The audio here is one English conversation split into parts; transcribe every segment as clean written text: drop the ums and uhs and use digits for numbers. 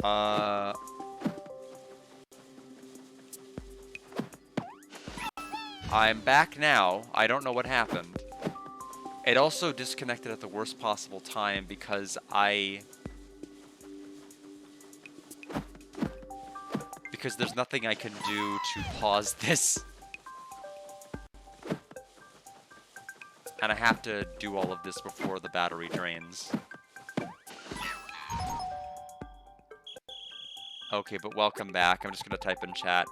I'm back now. I don't know what happened. It also disconnected at the worst possible time because there's nothing I can do to pause this. And I have to do all of this before the battery drains. Okay, but welcome back. I'm just gonna type in chat.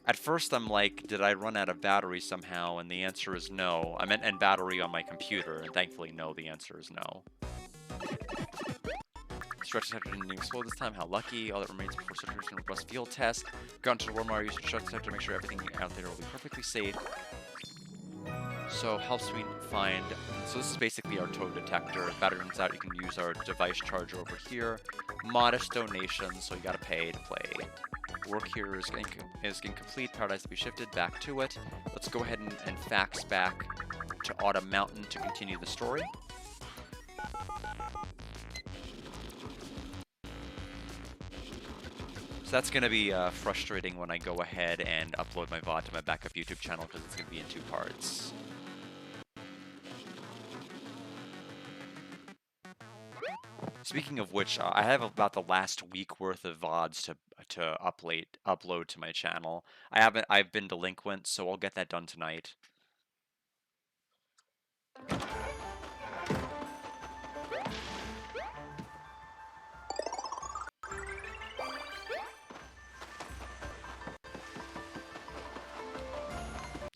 At first I'm like, did I run out of battery somehow? And the answer is no. I meant and battery on my computer, and thankfully no, the answer is no. Stretch detector didn't explode this time, how lucky. All that remains before situation and robust field test. Go into the Warmar, use the stretch detector to make sure everything out there will be perfectly safe. So helps me find, so this is basically our toad detector. If battery runs out, you can use our device charger over here. Modest donation, so you gotta pay to play. Work here is getting complete. Paradise to be shifted back to it. Let's go ahead and fax back to Autumn Mountain to continue the story. So that's going to be frustrating when I go ahead and upload my VOD to my backup YouTube channel because it's going to be in 2 parts. Speaking of which, I have about the last week worth of VODs to upload to my channel. I've been delinquent, so I'll get that done tonight.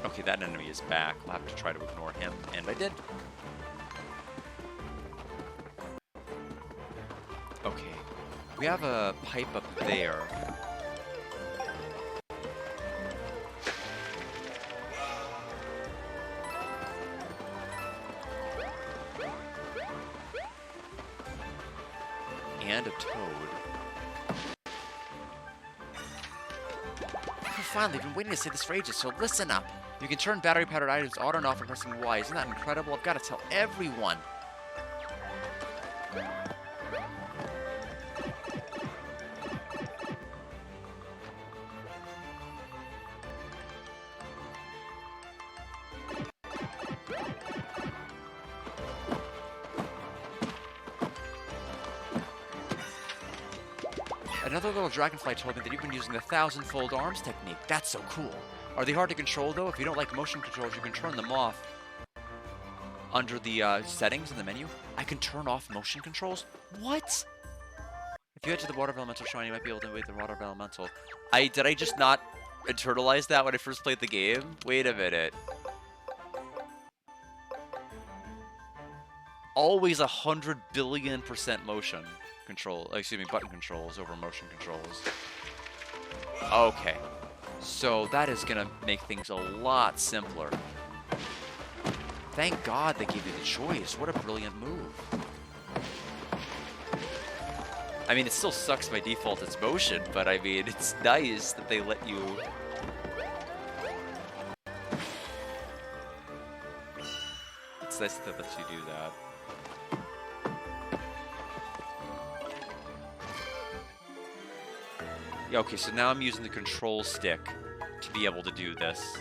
Okay, that enemy is back. I'll have to try to ignore him, and I did. Okay, we have a pipe up there. And a toad. Finally, I've been waiting to say this for ages, so listen up. You can turn battery-powered items auto and off by pressing Y. Isn't that incredible? I've got to tell everyone. Another little dragonfly told me that you've been using the 1,000-fold arms technique. That's so cool. Are they hard to control, though? If you don't like motion controls, you can turn them off under the settings in the menu. I can turn off motion controls? What? If you head to the Water Elemental Shrine, you might be able to invade the Water Elemental. Did I just not internalize that when I first played the game? Wait a minute. Always 100 billion% motion control, excuse me, button controls over motion controls. Okay, so that is gonna make things a lot simpler. Thank God they gave you the choice. What a brilliant move. I mean, it still sucks by default it's motion, but I mean, it's nice that they let you... It's nice that they let you do that. Yeah, okay, so now I'm using the control stick to be able to do this.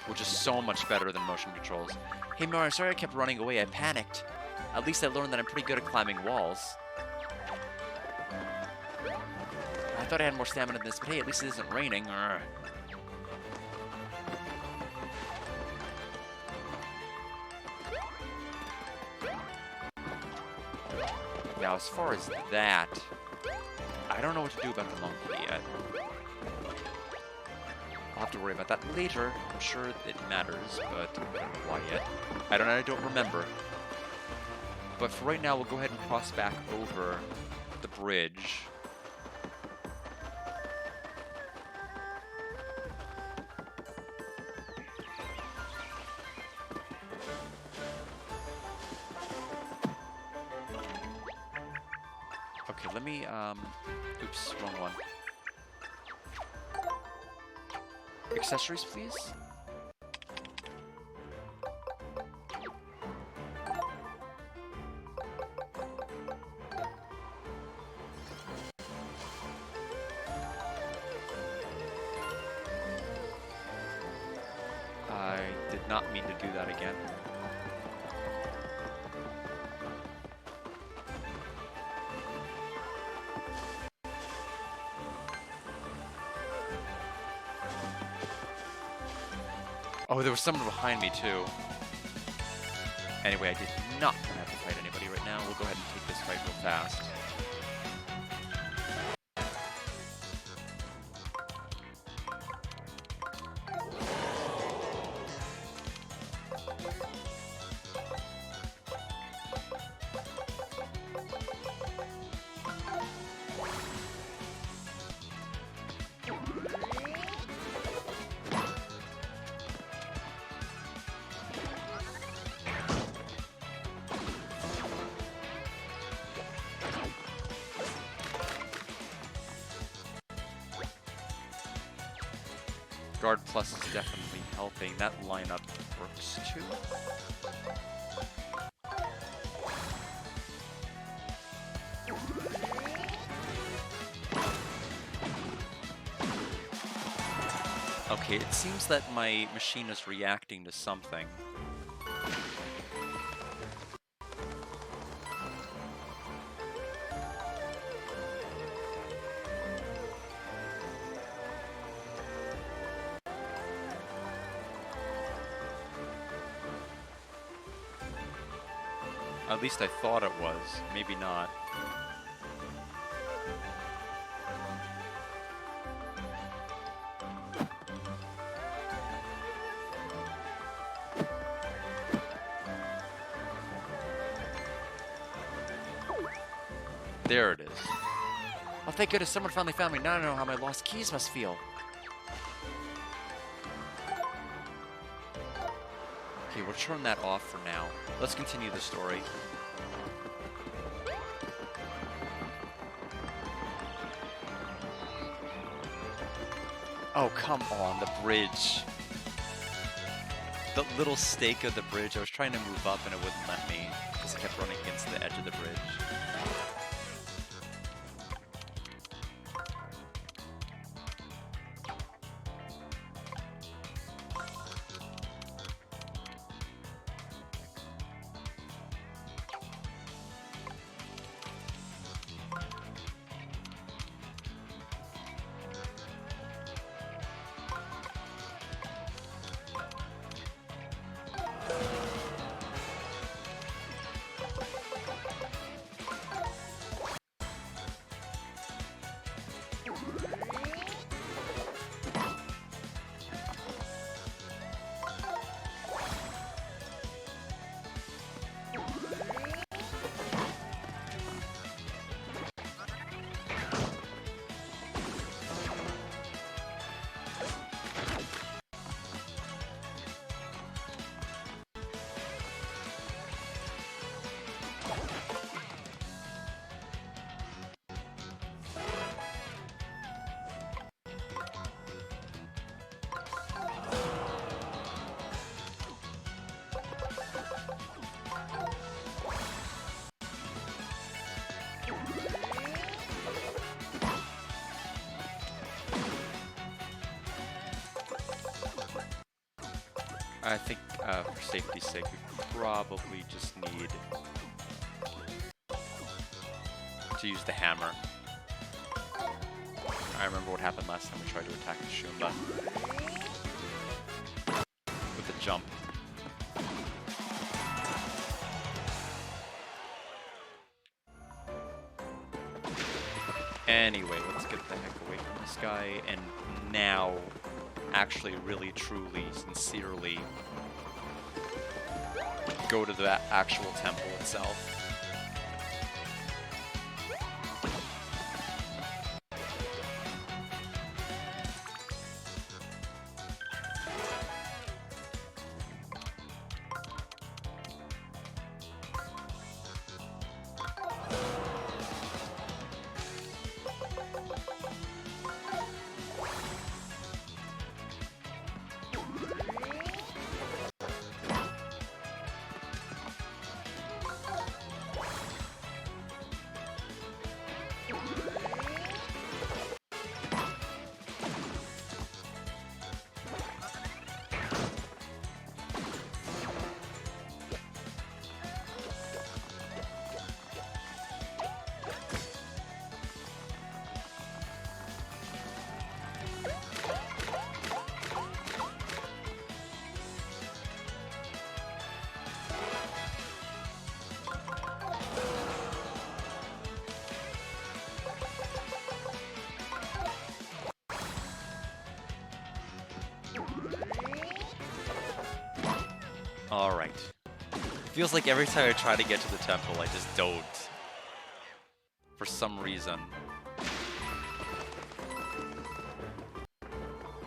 Which is so much better than motion controls. Hey Mario, sorry I kept running away, I panicked. At least I learned that I'm pretty good at climbing walls. I thought I had more stamina than this, but hey, at least it isn't raining. Urgh. Now, as far as that, I don't know what to do about the monkey yet. I'll have to worry about that later. I'm sure it matters, but I don't know why yet. I don't remember. But for right now, we'll go ahead and cross back over the bridge. Okay, let me, oops, wrong one. Accessories, please? not mean to do that again. Oh, there was someone behind me, too. Anyway, I did not want to have to fight anybody right now. We'll go ahead and take this fight real fast. Guard Plus is definitely helping. That lineup works too. Okay, it seems that my machine is reacting to something. At least I thought it was. Maybe not. There it is. Oh, thank goodness someone finally found me. Now I know how my lost keys must feel. Okay, we'll turn that off for now. Let's continue the story. Oh, come on, the bridge. The little stake of the bridge. I was trying to move up and it wouldn't let me because I kept running against the edge of the bridge. I think for safety's sake, we probably just need to use the hammer. I remember what happened last time we tried to attack the Shumba with the jump. Anyway, let's get the heck away from this guy and now actually really, truly, sincerely go to the actual temple itself. Alright. Feels like every time I try to get to the temple, I just don't. For some reason.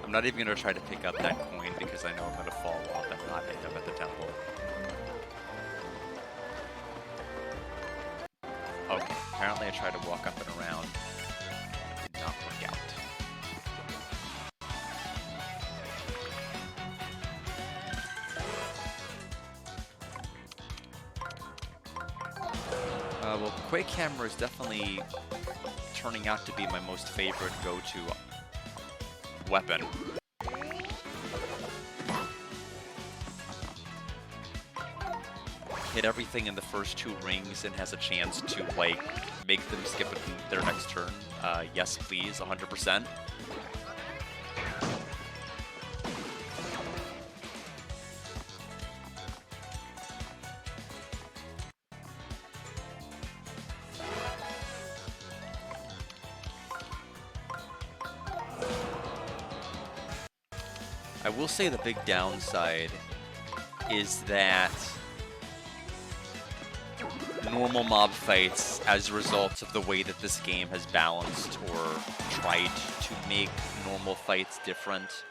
I'm not even going to try to pick up that coin because I know I'm going to fall off and not end up at the temple. Okay, apparently I tried to walk up and around. It did not work out. Well, Quake Hammer is definitely turning out to be my most favorite go-to weapon. Hit everything in the first 2 rings and has a chance to, like, make them skip their next turn. Yes, please, 100%. I will say the big downside is that normal mob fights, as a result of the way that this game has balanced or tried to make normal fights different,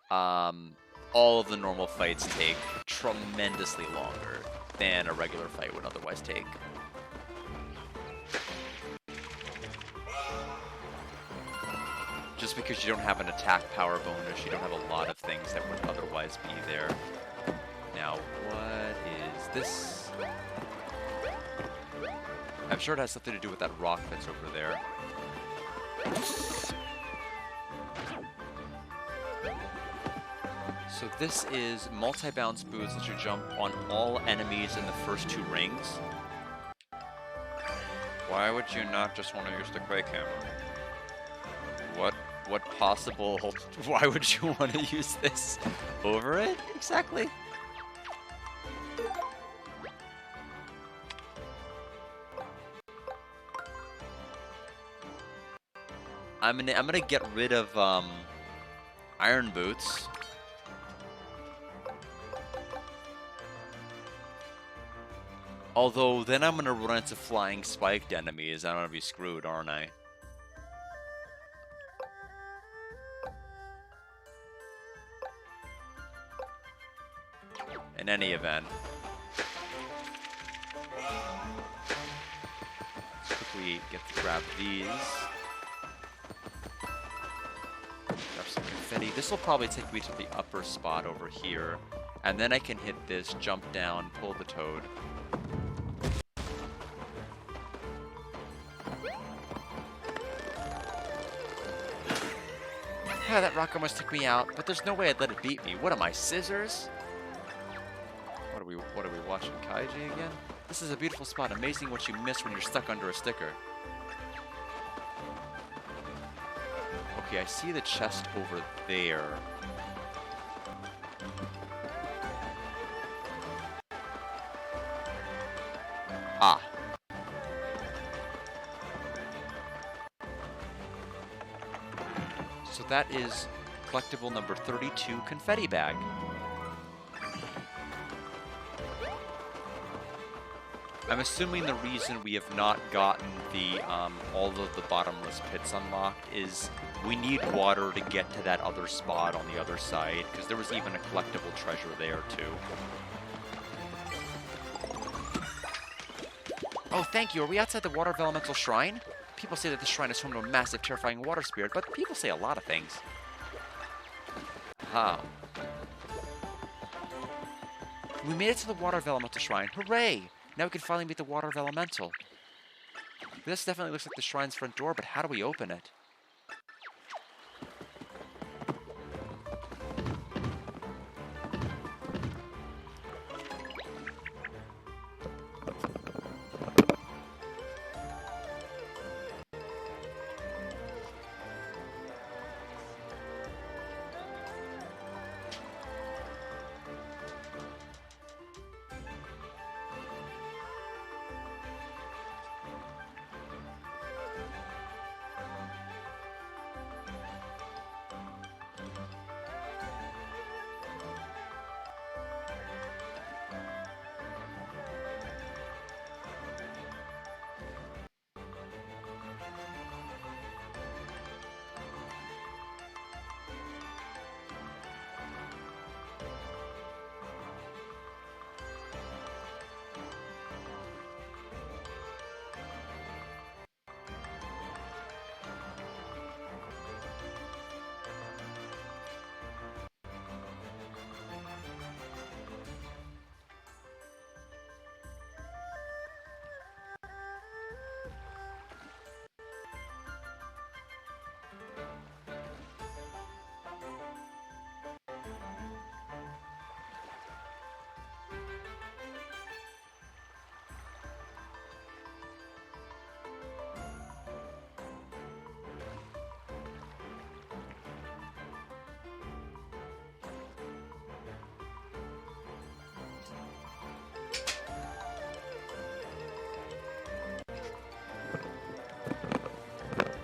all of the normal fights take tremendously longer than a regular fight would otherwise take. Just because you don't have an attack power bonus, you don't have a lot of things that would otherwise be there. Now, what is this? I'm sure it has something to do with that rock that's over there. So this is multi-bounce boots that you jump on all enemies in the first 2 rings. Why would you not just want to use the Quake Hammer? What possible... Why would you want to use this over it, exactly? I'm gonna get rid of iron boots. Although then I'm gonna run into flying spiked enemies. I'm gonna be screwed, aren't I? In any event, let's quickly grab these. Grab some confetti. This will probably take me to the upper spot over here, and then I can hit this, jump down, pull the toad. Yeah, that rock almost took me out, but there's no way I'd let it beat me. What am I, scissors? What are we watching, Kaiji again? This is a beautiful spot. Amazing what you miss when you're stuck under a sticker. Okay, I see the chest over there. Ah. So that is collectible number 32, confetti bag. I'm assuming the reason we have not gotten the all of the bottomless pits unlocked is we need water to get to that other spot on the other side, because there was even a collectible treasure there too. Oh, thank you. Are we outside the Water of Elemental Shrine? People say that the shrine is home to a massive, terrifying water spirit, but people say a lot of things. Aha. We made it to the Water of Elemental Shrine. Hooray! Now we can finally meet the Water of Elemental. This definitely looks like the shrine's front door, but how do we open it?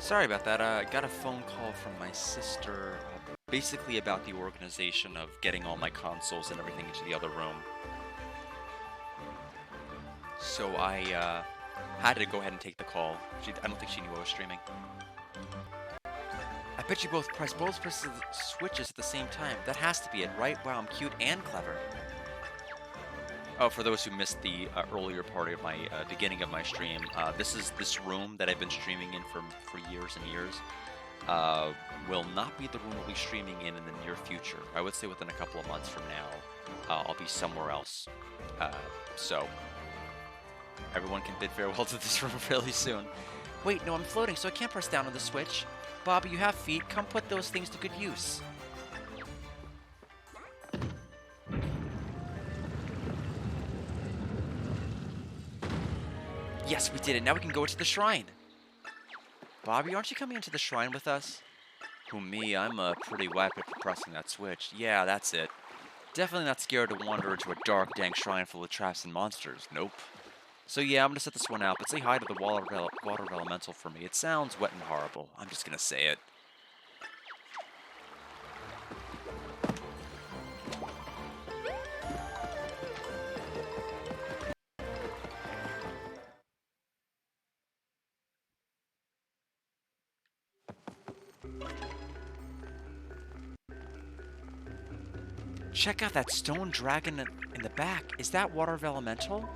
Sorry about that. I got a phone call from my sister, basically about the organization of getting all my consoles and everything into the other room. So I had to go ahead and take the call. I don't think she knew I was streaming. I bet you both press switches at the same time. That has to be it, right? Wow, I'm cute and clever. Oh, for those who missed the earlier part of my beginning of my stream, this is this room that I've been streaming in for years and years. Will not be the room we'll be streaming in the near future. I would say within a couple of months from now, I'll be somewhere else. So everyone can bid farewell to this room fairly soon. Wait, no, I'm floating, so I can't press down on the switch. Bobby, you have feet. Come put those things to good use. Yes, we did it. Now we can go to the shrine. Bobby, aren't you coming into the shrine with us? Who, me? I'm pretty whacked at pressing that switch. Yeah, that's it. Definitely not scared to wander into a dark, dank shrine full of traps and monsters. Nope. So yeah, I'm gonna set this one out, but say hi to the water elemental for me. It sounds wet and horrible. I'm just gonna say it. Check out that stone dragon in the back. Is that water elemental?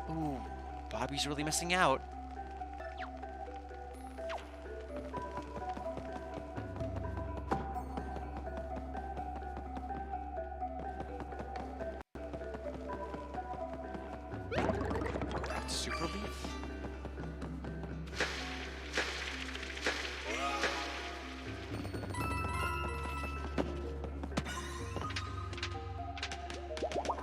Ooh, Bobby's really missing out. That's super leaf.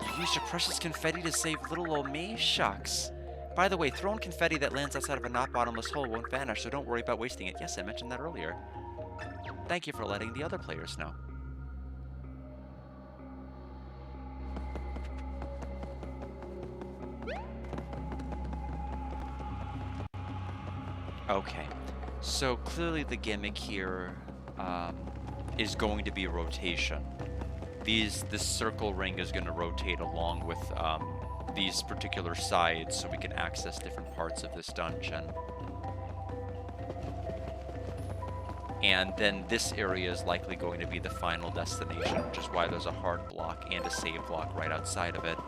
You used your precious confetti to save little old me? Shucks. By the way, thrown confetti that lands outside of a not bottomless hole won't vanish, so don't worry about wasting it. Yes, I mentioned that earlier. Thank you for letting the other players know. Okay, so clearly the gimmick here is going to be rotation. This circle ring is going to rotate along with these particular sides so we can access different parts of this dungeon. And then this area is likely going to be the final destination, which is why there's a hard block and a save block right outside of it.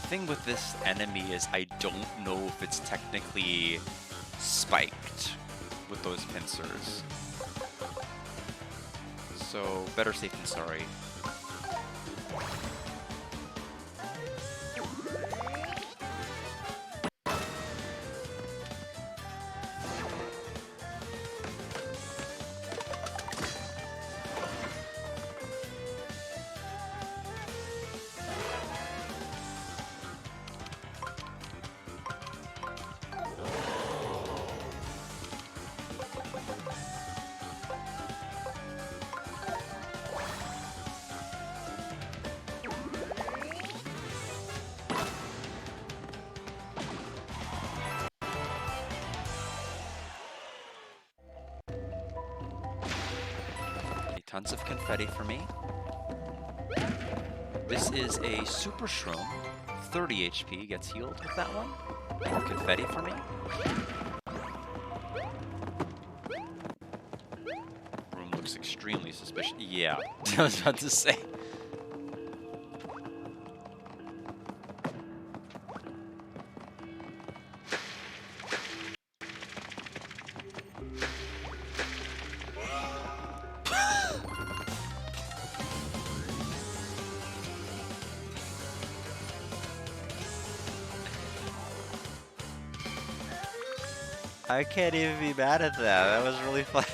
The thing with this enemy is I don't know if it's technically spiked with those pincers. So, better safe than sorry. Tons of confetti for me. This is a super shroom. 30 HP gets healed with that one. More confetti for me. Room looks extremely suspicious. Yeah, I was about to say. I can't even be mad at that. That was really fun.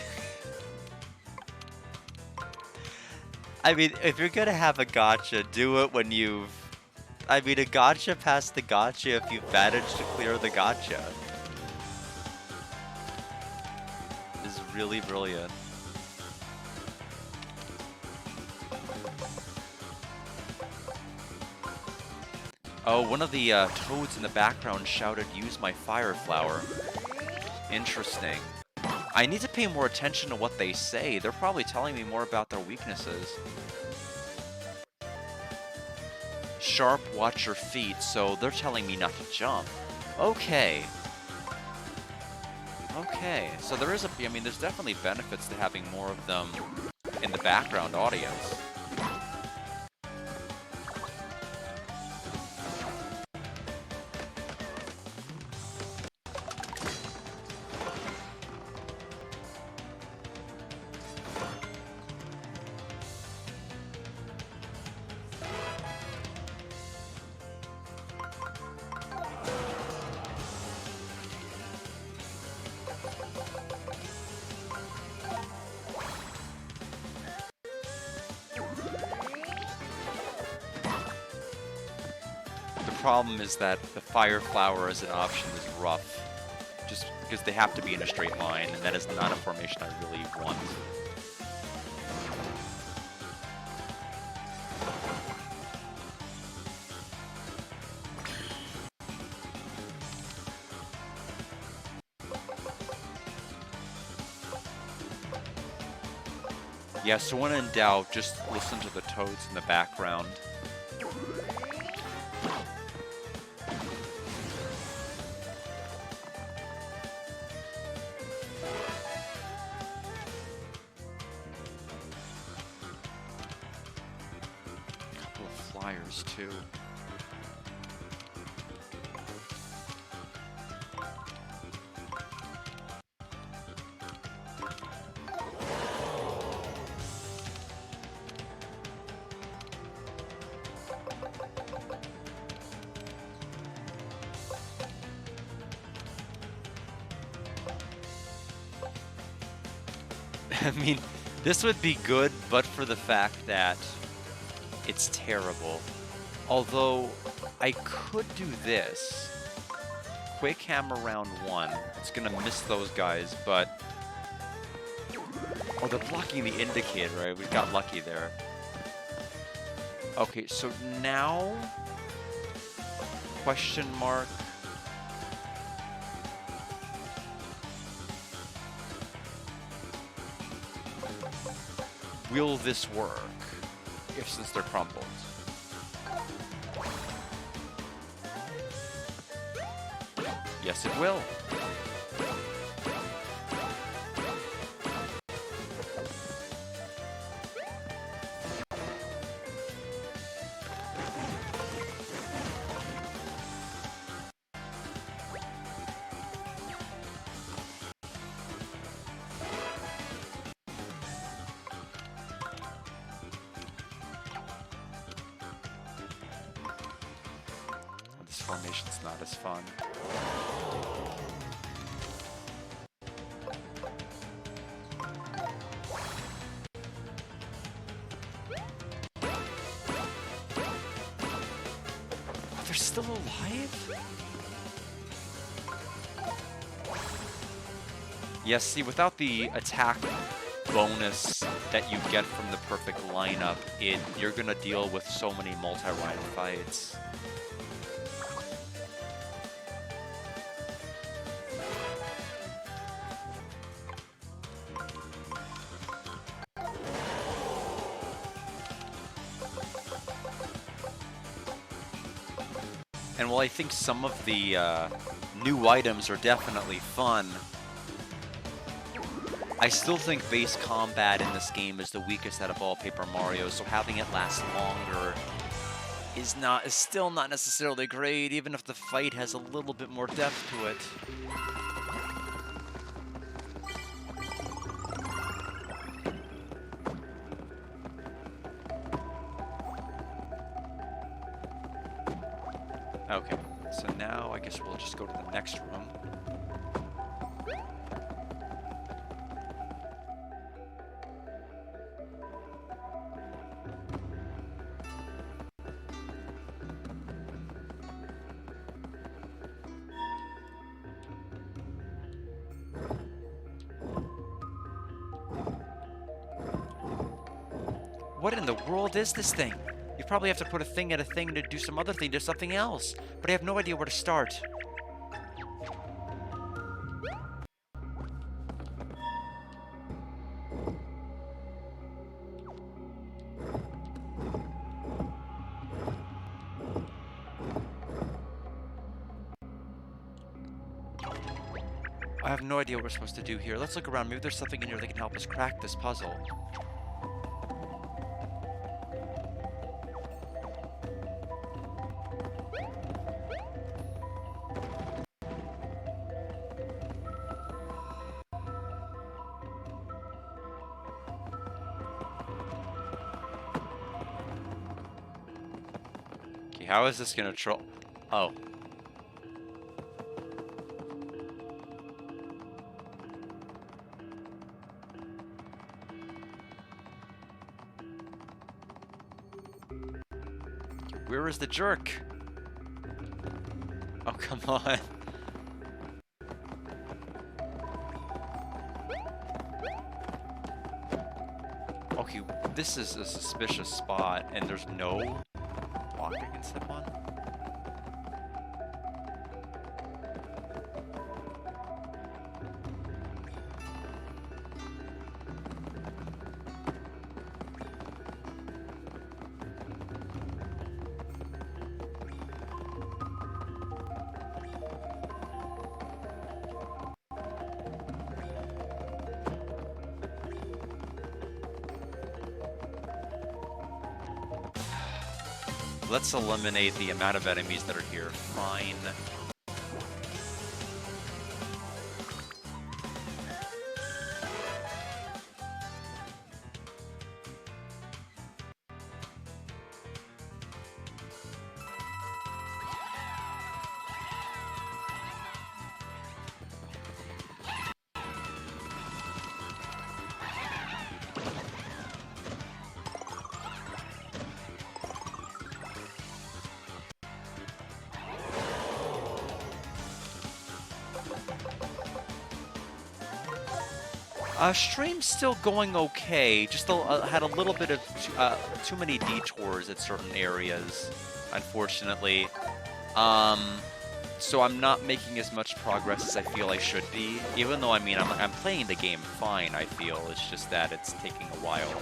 I mean, if you're gonna have a gotcha, do it when you've... I mean, a gotcha past the gotcha if you've managed to clear the gotcha. Is really brilliant. Oh, one of the toads in the background shouted, "Use my fire flower." Interesting. I need to pay more attention to what they say. They're probably telling me more about their weaknesses. Sharp, watch your feet, so they're telling me not to jump. Okay. Okay, so there is I mean, there's definitely benefits to having more of them in the background audience. The problem is that the fire flower as an option is rough, just because they have to be in a straight line, and that is not a formation I really want. Yeah, so when in doubt, just listen to the toads in the background. A couple of flyers, too. I mean, this would be good, but for the fact that it's terrible. Although, I could do this. Quick hammer round 1. It's gonna miss those guys, but... Oh, they're blocking the indicator, right? We got lucky there. Okay, so now... Question mark... Will this work? Since they're crumbled. Yes, it will. This formation's not as fun. They're still alive? Yes, see, without the attack bonus that you get from the perfect lineup, you're gonna deal with so many multi-round fights. And while I think some of the new items are definitely fun, I still think base combat in this game is the weakest out of all Paper Mario, so having it last longer is still not necessarily great, even if the fight has a little bit more depth to it. Okay, so now I guess we'll just go to the next room. What in the world is this thing? You probably have to put a thing at a thing to do some other thing to something else. But I have no idea where to start. I have no idea what we're supposed to do here. Let's look around. Maybe there's something in here that can help us crack this puzzle. Okay, how is this gonna troll? Oh. Where is the jerk? Oh, come on. Okay, this is a suspicious spot, and there's no block I can step on? Let's eliminate the amount of enemies that are here. Fine. Stream's still going okay. Just had a little bit of too many detours at certain areas, unfortunately. So I'm not making as much progress as I feel I should be. Even though, I mean, I'm playing the game fine, I feel. It's just that it's taking a while.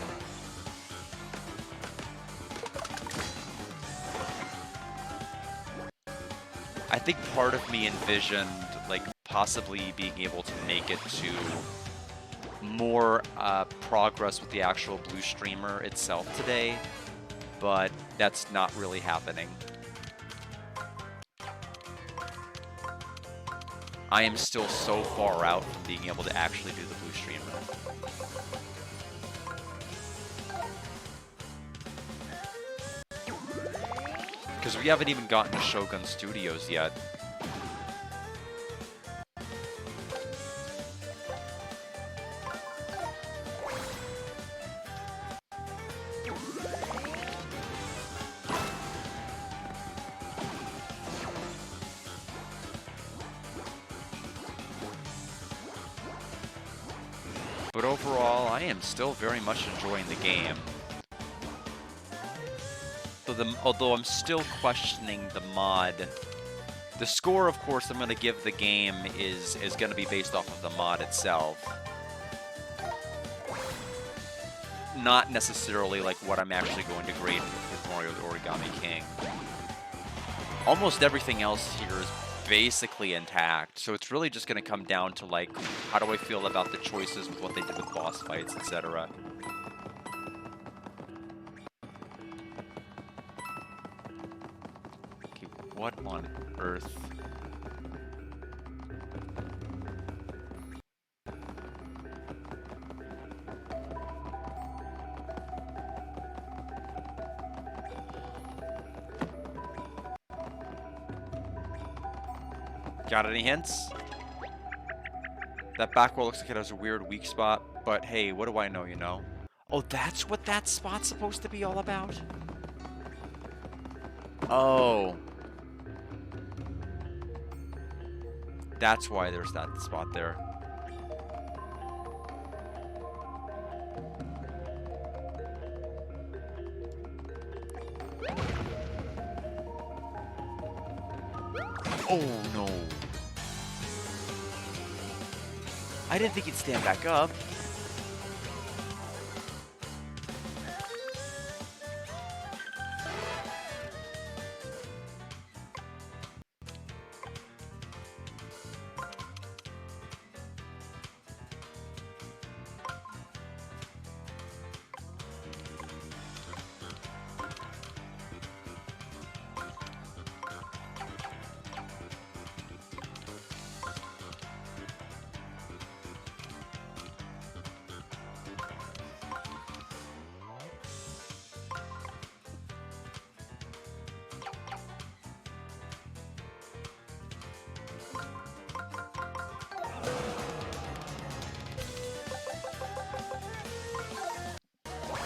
I think part of me envisioned, like, possibly being able to make it to more progress with the actual blue streamer itself today, but that's not really happening. I am still so far out from being able to actually do the blue streamer. Because we haven't even gotten to Shogun Studios yet. But overall, I am still very much enjoying the game. Although I'm still questioning the mod. The score, of course, I'm going to give the game is going to be based off of the mod itself. Not necessarily like what I'm actually going to grade with Mario the Origami King. Almost everything else here is basically intact, so it's really just going to come down to, like, how do I feel about the choices with what they did with boss fights, etc. Okay, what on earth? Got any hints? That back wall looks like it has a weird weak spot, but hey, what do I know, you know? Oh, that's what that spot's supposed to be all about? Oh. That's why there's that spot there. Oh, no. I didn't think he'd stand back up.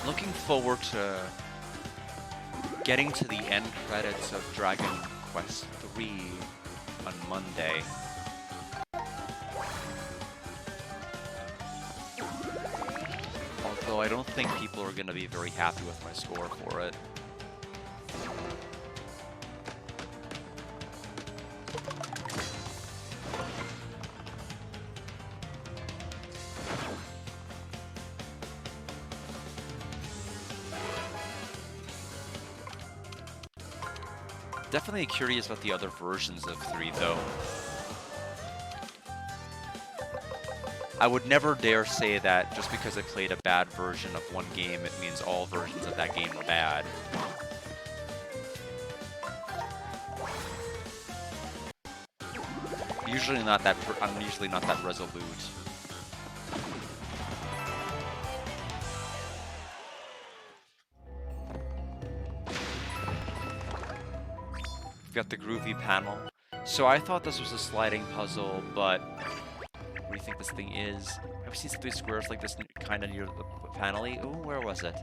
Looking forward to getting to the end credits of Dragon Quest III on Monday. Although I don't think people are going to be very happy with my score for it. Definitely curious about the other versions of 3, though. I would never dare say that just because I played a bad version of one game, it means all versions of that game are bad. I'm usually not that resolute. Got the groovy panel. So I thought this was a sliding puzzle, but what do you think this thing is? I've seen 3 squares like this kind of near the panel-y. Ooh, where was it?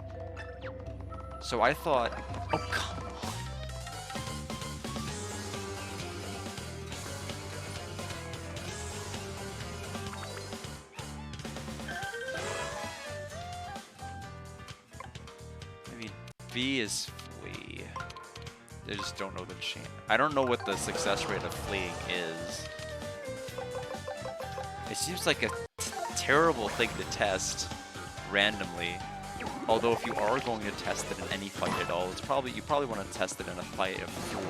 So I thought, oh come on. I mean, B is flee. I just don't know the chain. I don't know what the success rate of fleeing is. It seems like a terrible thing to test randomly. Although if you are going to test it in any fight at all, it's probably you probably want to test it in a fight of 4.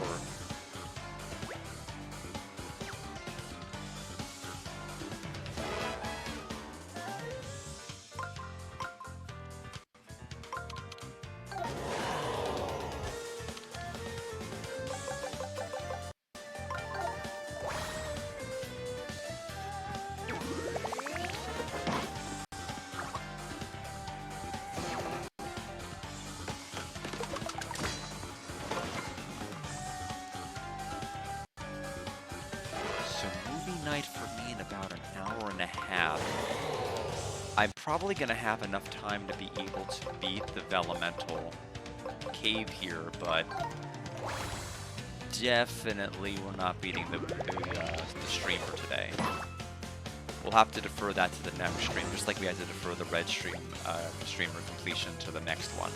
I'm probably going to have enough time to be able to beat the Vellumental cave here, but definitely we're not beating the streamer today. We'll have to defer that to the next stream, just like we had to defer the red streamer completion to the next one.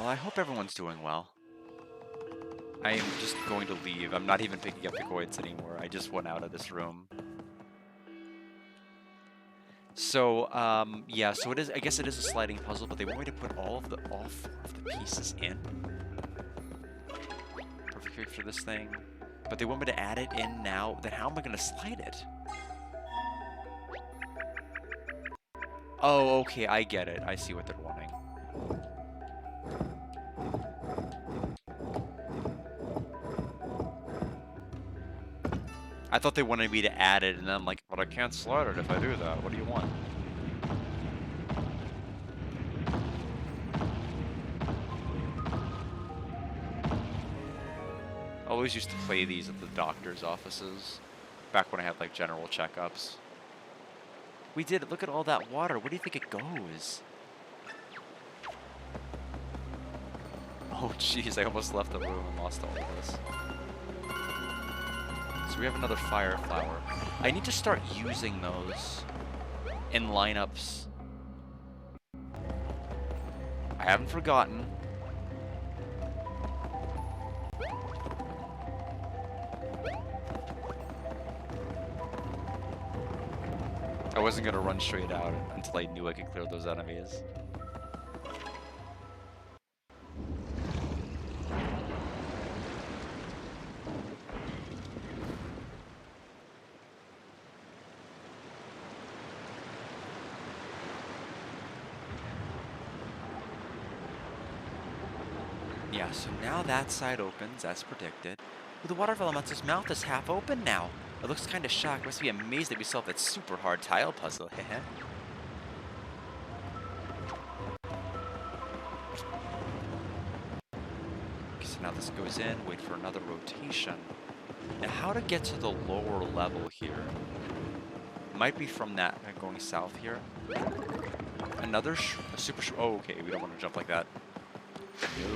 I hope everyone's doing well. I am just going to leave. I'm not even picking up the coins anymore. I just went out of this room. So, yeah, so it is. I guess it is a sliding puzzle, but they want me to put all 4 of the pieces in. Perfect for this thing. But they want me to add it in now. Then how am I going to slide it? Oh, okay, I get it. I see what they're wanting. I thought they wanted me to add it, and then I'm like, but I can't slide it if I do that. What do you want? I always used to play these at the doctor's offices, back when I had, like, general checkups. We did it. Look at all that water. Where do you think it goes? Oh jeez, I almost left the room and lost all of this. So we have another fire flower. I need to start using those in lineups. I haven't forgotten. I wasn't gonna run straight out until I knew I could clear those enemies. Yeah, so now that side opens, as predicted. With the water elemental's mouth is half open now. It looks kinda shocked. Must be amazed that we solved that super hard tile puzzle, heh. Okay, so now this goes in, wait for another rotation. Now how to get to the lower level here? Might be from that, going south here. Another super oh, okay, we don't want to jump like that. No.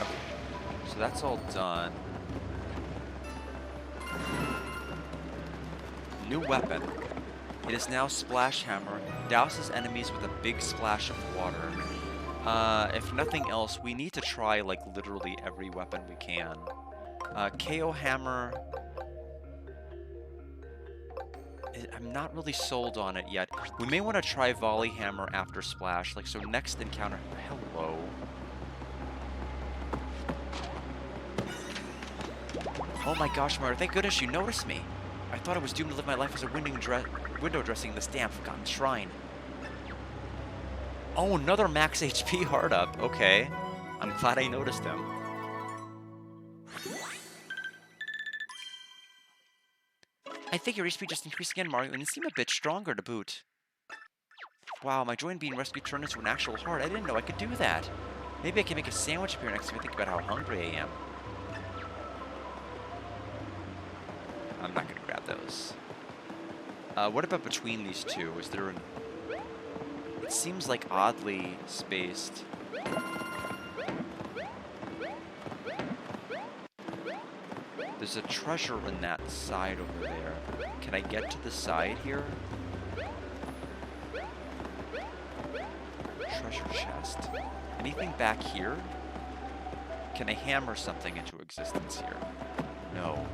Okay, so that's all done. New weapon. It is now Splash Hammer. Douses enemies with a big splash of water. If nothing else, we need to try, like, literally every weapon we can. KO Hammer... I'm not really sold on it yet. We may want to try Volley Hammer after Splash. Like, so next encounter... Hello. Oh my gosh, Mario, thank goodness you noticed me. I thought I was doomed to live my life as a window dressing in this damn forgotten shrine. Oh, another max HP hard up. Okay. I'm glad I noticed him. I think your HP just increased again, Mario, and you seem a bit stronger to boot. Wow, my joy in being rescued turned into an actual heart. I didn't know I could do that. Maybe I can make a sandwich appear next time I think about how hungry I am. I'm not gonna grab those. What about between these two? Is there an... It seems like oddly spaced. There's a treasure in that side over there. Can I get to the side here? Treasure chest. Anything back here? Can I hammer something into existence here? No.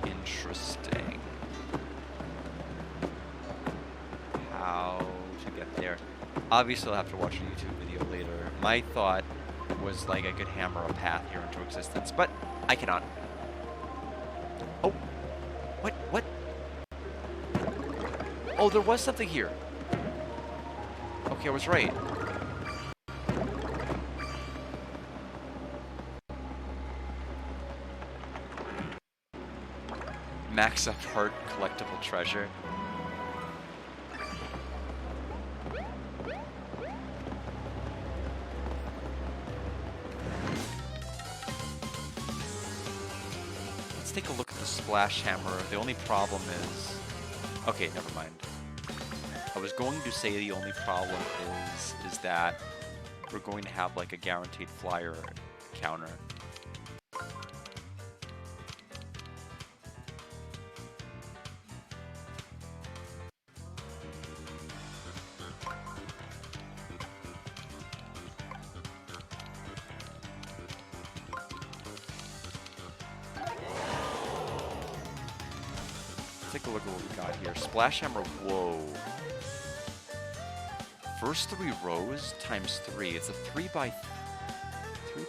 Interesting. How to get there? Obviously, I'll have to watch a YouTube video later. My thought was like I could hammer a path here into existence, but I cannot. Oh! What? Oh, there was something here. Okay, I was right. Max up heart collectible treasure. Let's take a look at the Splash Hammer. The only problem is... Okay, never mind. I was going to say the only problem is that we're going to have like a guaranteed flyer counter. Take a look at what we got here. Splash Hammer, whoa. First 3 rows times 3. It's a 3 by 3.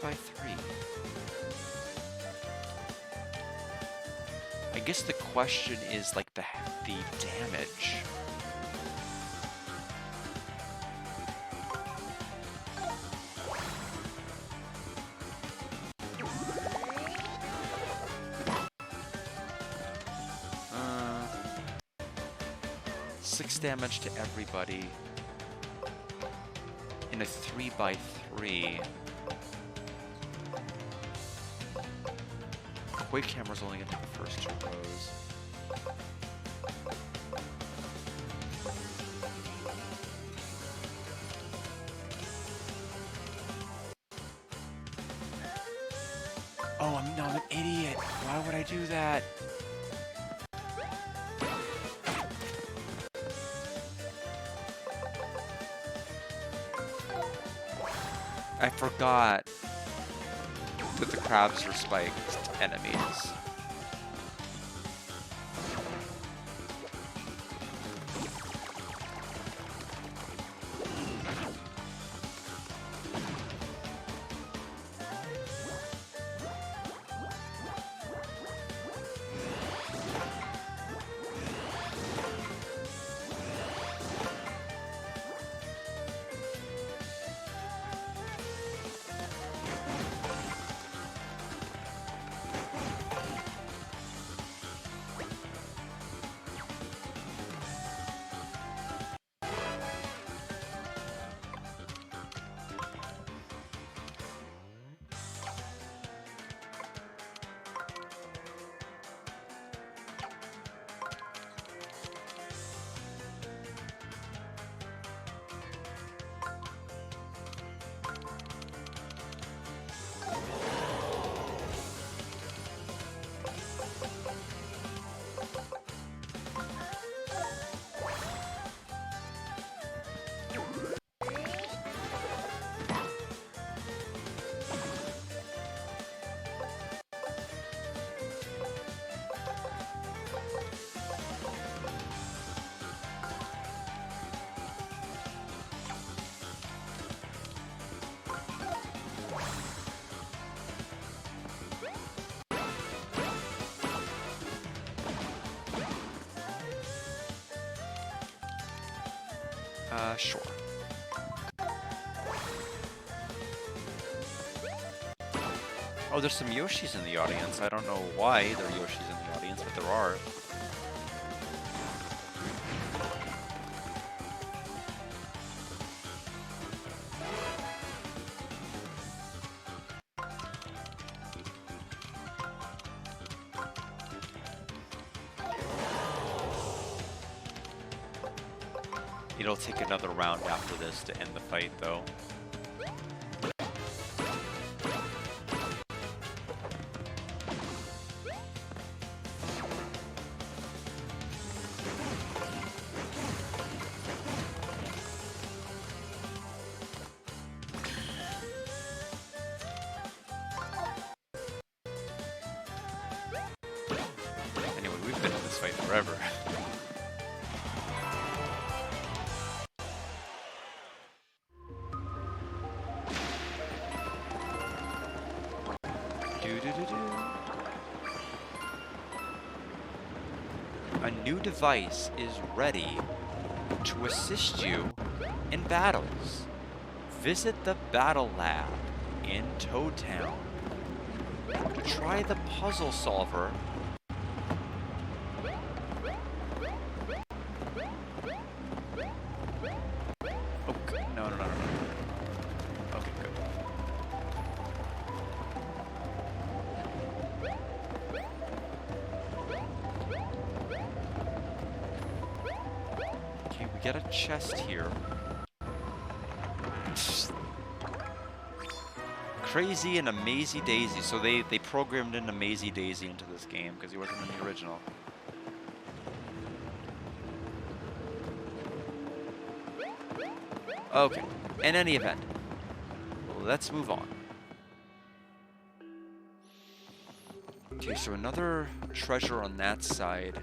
I guess the question is like the damage. 6 damage to everybody in a 3x3. Quake Hammer's only gonna hit the first 2 rows. Oh, I'm an idiot. Why would I do that? I forgot that the crabs are spiked enemies. Sure. Oh, there's some Yoshis in the audience. I don't know why there are Yoshis in the audience, but there are. It'll take another round after this to end the fight, though. Anyway, we've been in this fight forever. A new device is ready to assist you in battles. Visit the Battle Lab in Toad Town to try the puzzle solver. Okay, no. Okay, good. Okay, we get a chest here. Crazy and a Mazy Daisy. So they programmed in a Mazy Daisy into this game because he wasn't in the original. Okay, in any event, let's move on. Okay, so another treasure on that side.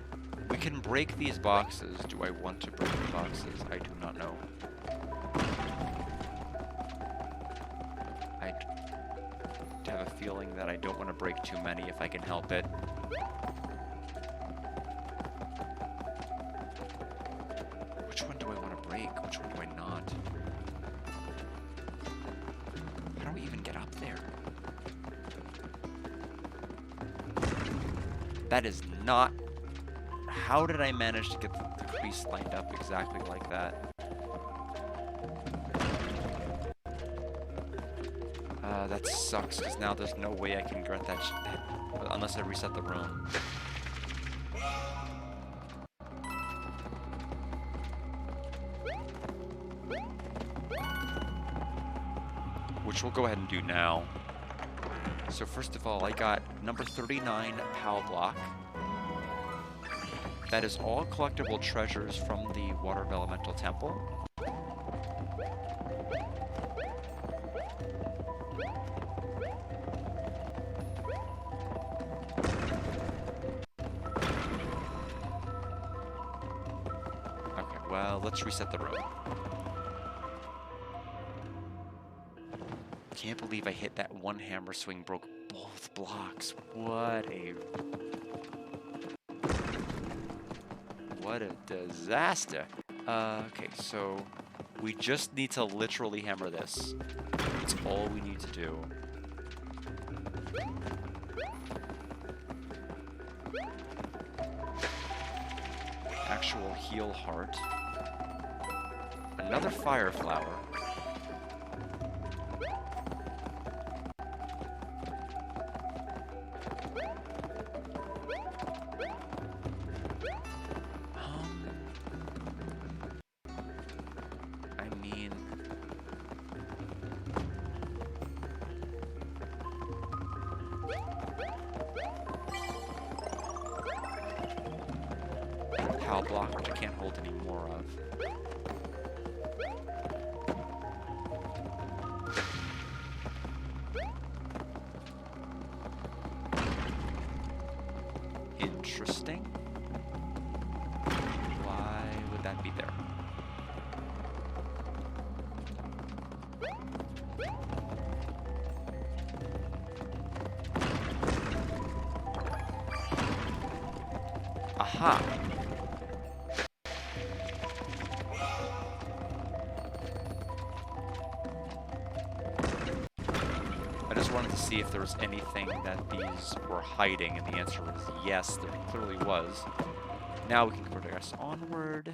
We can break these boxes. Do I want to break the boxes? I do not know. I have a feeling that I don't want to break too many if I can help it. Which one do I want to break? Which one do I not? How do we even get up there? That is not How did I manage to get the crease lined up exactly like that? That sucks, because now there's no way I can get that unless I reset the room. Which we'll go ahead and do now. So first of all, I got number 39 PAL block. That is all collectible treasures from the Water Elemental Temple. Okay, well, let's reset the room. Can't believe I hit that one hammer swing, broke both blocks. What a disaster. Okay, so we just need to literally hammer this. That's all we need to do. Actual heal heart. Another fire flower. PAL block, which I can't hold any more of. Interesting. Why would that be there? Aha! I just wanted to see if there was anything that these were hiding, and the answer was yes, there clearly was. Now we can progress onward.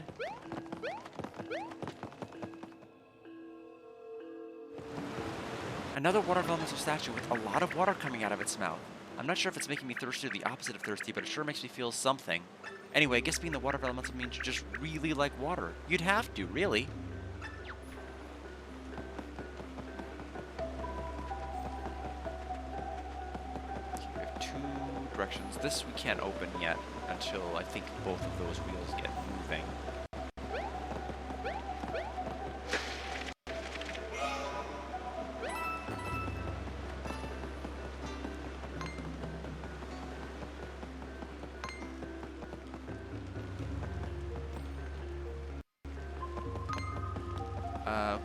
Another water elemental statue with a lot of water coming out of its mouth. I'm not sure if it's making me thirsty or the opposite of thirsty, but it sure makes me feel something. Anyway, I guess being the water elemental means you just really like water. You'd have to, really. Okay, we have two directions. This we can't open yet until I think both of those wheels get moving.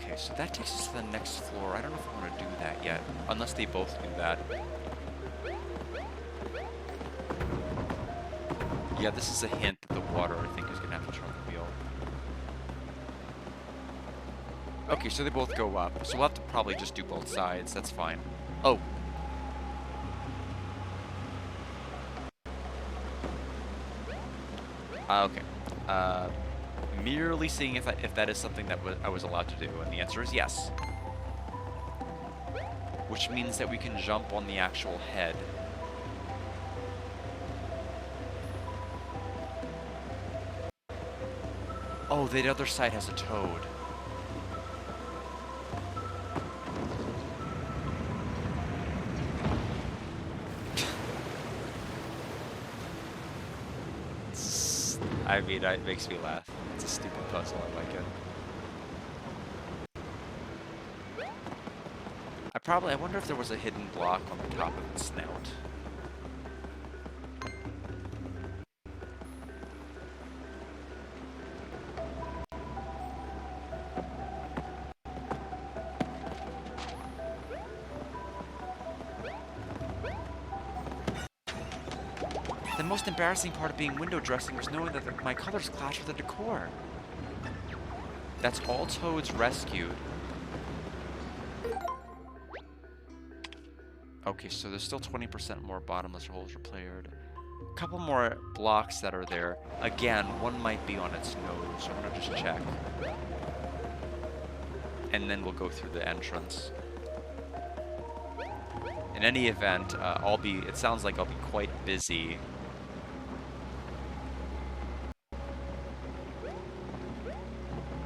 Okay, so that takes us to the next floor. I don't know if I want to do that yet, unless they both do that. Yeah, this is a hint that the water, I think, is going to have to turn the wheel. Okay, so they both go up. So we'll have to probably just do both sides. That's fine. Oh. Okay. Merely seeing if that is something that I was allowed to do, and the answer is yes. Which means that we can jump on the actual head. Oh, the other side has a toad. I mean, it makes me laugh. It's a stupid puzzle, I like it. I wonder if there was a hidden block on the top of its snout. The most embarrassing part of being window dressing was knowing that my colors clash with the decor. That's all toads rescued. Okay, so there's still 20% more bottomless holes repaired. couple more blocks that are there. Again, one might be on its nose, so I'm gonna just check. And then we'll go through the entrance. In any event, it sounds like I'll be quite busy.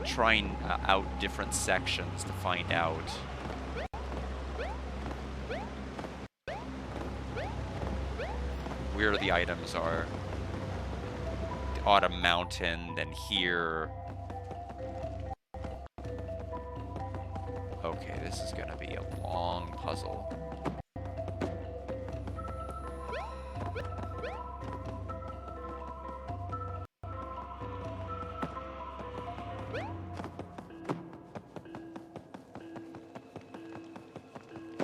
Trying out different sections to find out. Where the items are. The Autumn Mountain, then here. Okay, this is gonna be a long puzzle.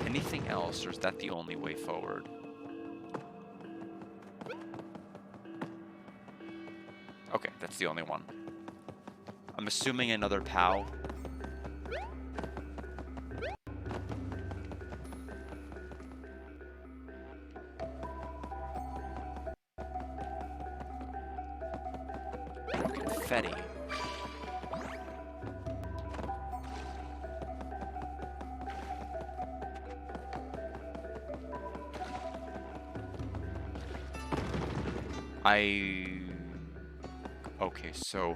Anything else, or is that the only way forward? Okay, that's the only one. I'm assuming another POW. Confetti. Okay, so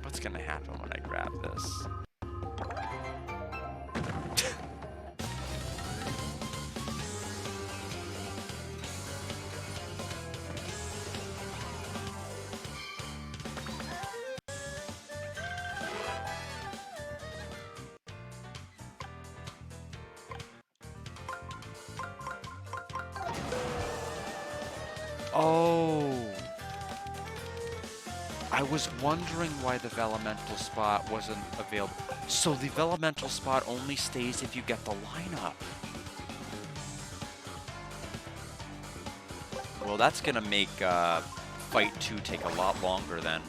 what's gonna happen when I grab this? Oh, I was wondering why the Vellumental spot wasn't available. So the Vellumental spot only stays if you get the lineup. Well, that's gonna make Fight 2 take a lot longer then.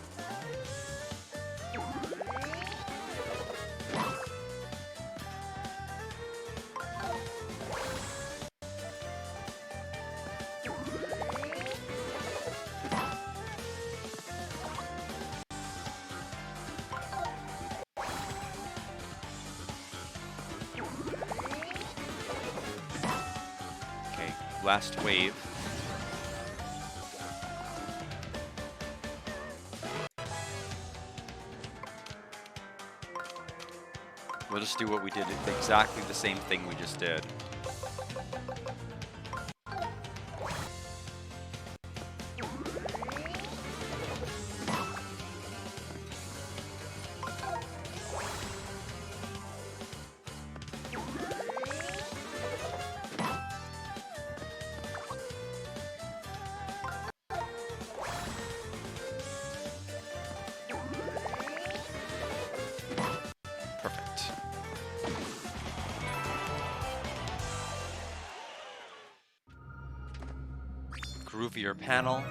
Last wave. We'll just do what we did, exactly the same thing we just did. Groovier panel.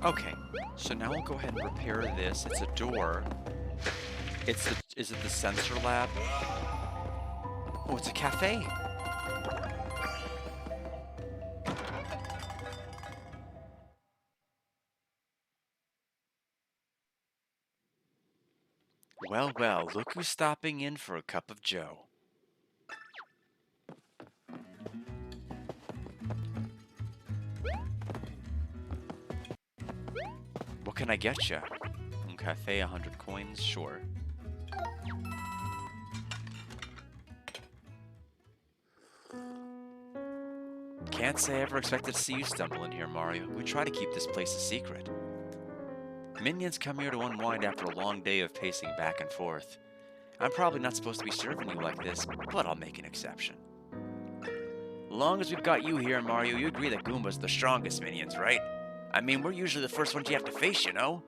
Okay, so now we'll go ahead and repair this. It's a door. Is it the sensor lab? Oh, it's a cafe. Well, well, look who's stopping in for a cup of joe. What can I get you? Cafe, 100 coins, sure. Can't say I ever expected to see you stumble in here, Mario. We try to keep this place a secret. Minions come here to unwind after a long day of pacing back and forth. I'm probably not supposed to be serving you like this, but I'll make an exception. Long as we've got you here, Mario, you agree that Goomba's the strongest minions, right? I mean, we're usually the first ones you have to face, you know?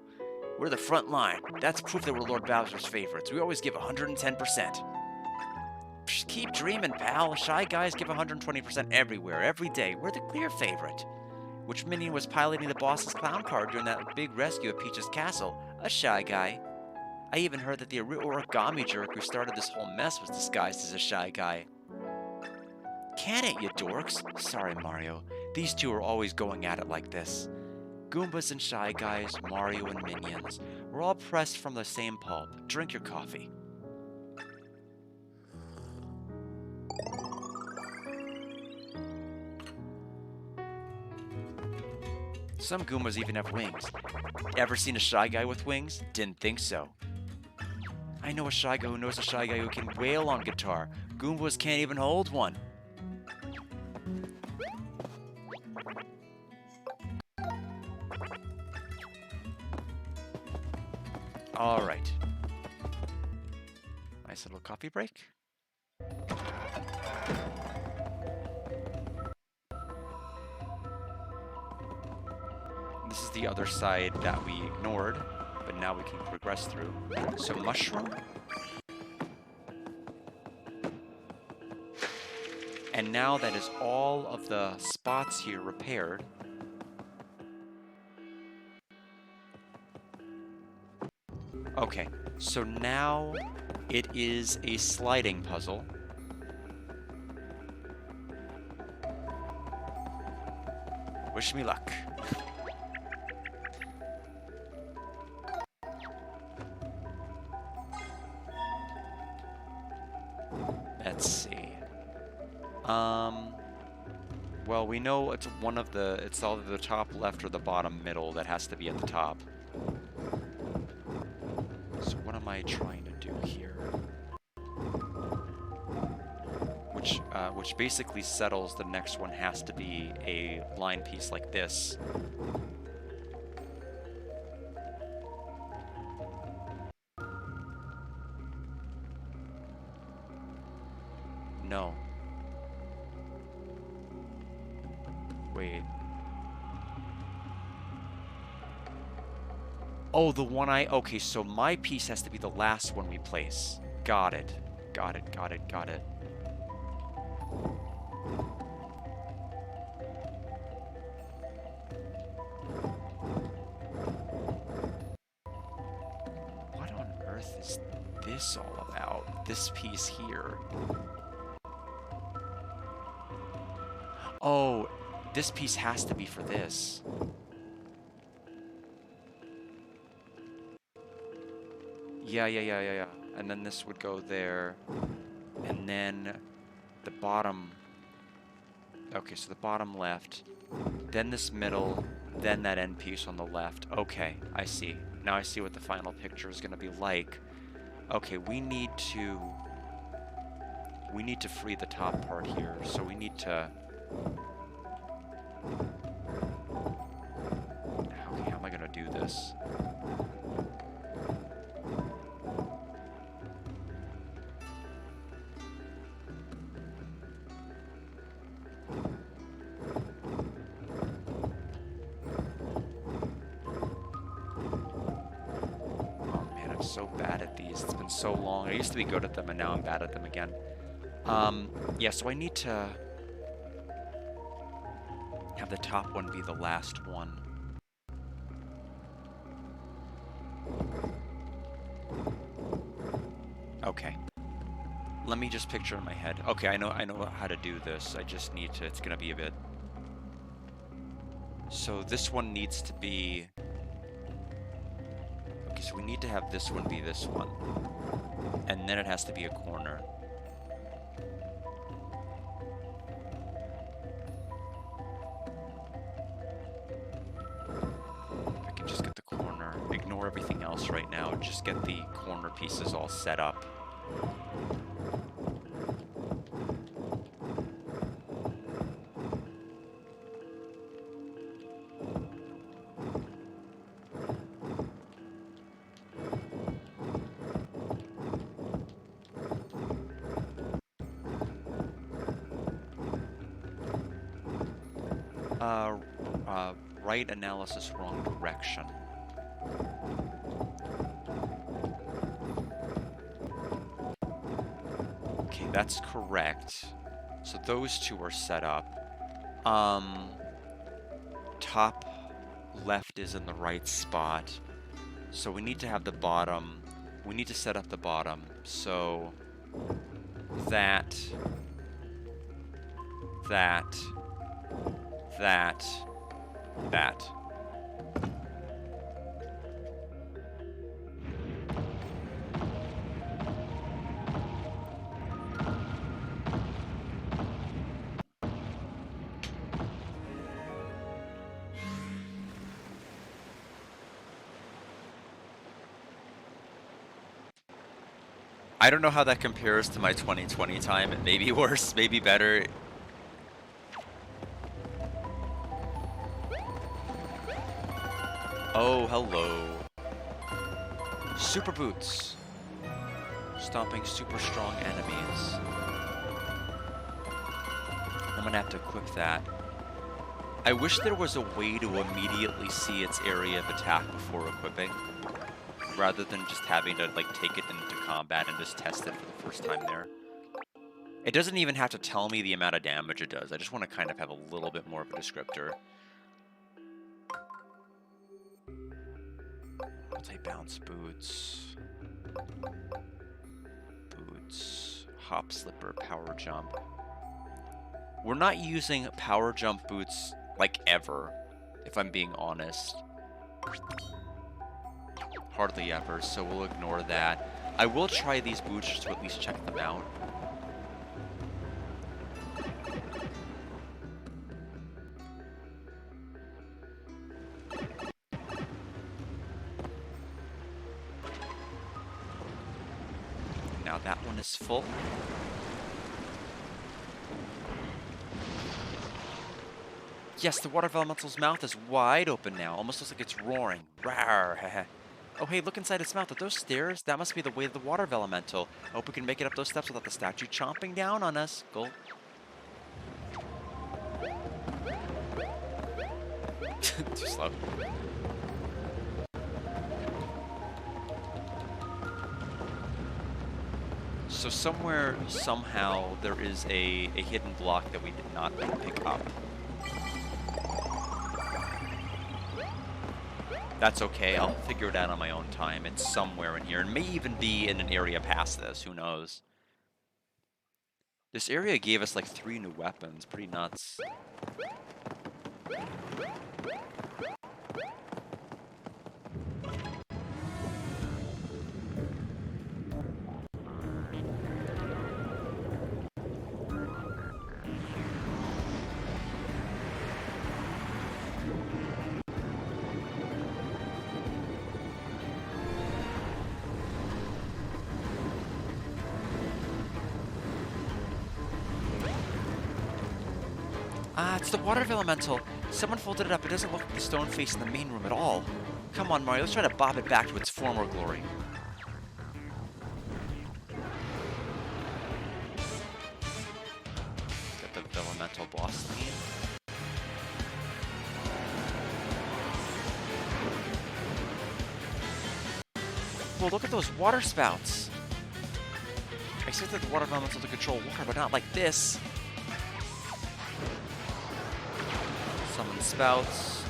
We're the front line. That's proof that we're Lord Bowser's favorites. We always give 110%. Just keep dreaming, pal. Shy guys give 120% everywhere, every day. We're the clear favorite. Which minion was piloting the boss's clown car during that big rescue at Peach's castle? A Shy Guy. I even heard that the origami jerk who started this whole mess was disguised as a Shy Guy. Can it, you dorks? Sorry, Mario. These two are always going at it like this. Goombas and Shy Guys, Mario and Minions. We're all pressed from the same pulp. Drink your coffee. Some Goombas even have wings. Ever seen a Shy Guy with wings? Didn't think so. I know a Shy Guy who knows a Shy Guy who can wail on guitar. Goombas can't even hold one. All right. Nice little coffee break. This is the other side that we ignored, but now we can progress through. So mushroom. And now that is all of the spots here repaired. Okay, so now it is a sliding puzzle. Wish me luck. Let's see. Well, we know it's one of the, it's either the top left or the bottom middle that has to be at the top. So what am I trying to do here? Which basically settles the next one has to be a line piece like this. No. Wait. Oh, the one okay, so my piece has to be the last one we place. Got it. Got it, got it, got it. What on earth is this all about? This piece here. Oh, this piece has to be for this. Yeah. And then this would go there. And then the bottom. Okay, so the bottom left. Then this middle. Then that end piece on the left. Okay, I see. Now I see what the final picture is going to be like. Okay, we need to free the top part here. So we need to... Okay, how am I going to do this? So bad at these. It's been so long. I used to be good at them, and now I'm bad at them again. Yeah, so I need to have the top one be the last one. Okay. Let me just picture in my head. Okay, I know how to do this. I just need to, it's gonna be a bit. So this one needs to be... So we need to have this one be this one. And then it has to be a corner. I can just get the corner. Ignore everything else right now. Just get the corner pieces all set up. Right analysis, wrong direction. Okay, that's correct. So those two are set up. top left is in the right spot. So we need to have the bottom. We need to set up the bottom. So that. I don't know how that compares to my 2020 time. It may be worse, maybe better. Oh, hello. Super boots. Stomping super strong enemies. I'm gonna have to equip that. I wish there was a way to immediately see its area of attack before equipping, rather than just having to like take it into combat and just test it for the first time there. It doesn't even have to tell me the amount of damage it does. I just want to kind of have a little bit more of a descriptor. Multi-bounce boots. Boots. Hop slipper, power jump. We're not using power jump boots like ever, if I'm being honest. Hardly ever, so we'll ignore that. I will try these boots just to at least check them out. Now that one is full. Yes, the water elemental's mouth is wide open now. Almost looks like it's roaring. Rawr. Oh, hey, look inside its mouth. Are those stairs? That must be the way of the water elemental. I hope we can make it up those steps without the statue chomping down on us. Gulp. Too slow. So somewhere, somehow, there is a hidden block that we did not pick up. That's okay, I'll figure it out on my own time. It's somewhere in here. It may even be in an area past this, who knows. This area gave us like 3 new weapons, pretty nuts. Ah, it's the water elemental. Someone folded it up. It doesn't look like the stone face in the main room at all. Come on, Mario. Let's try to bob it back to its former glory. Got the elemental boss theme. Well, look at those water spouts. I expected the water elemental to control water, but not like this. Summon spouts.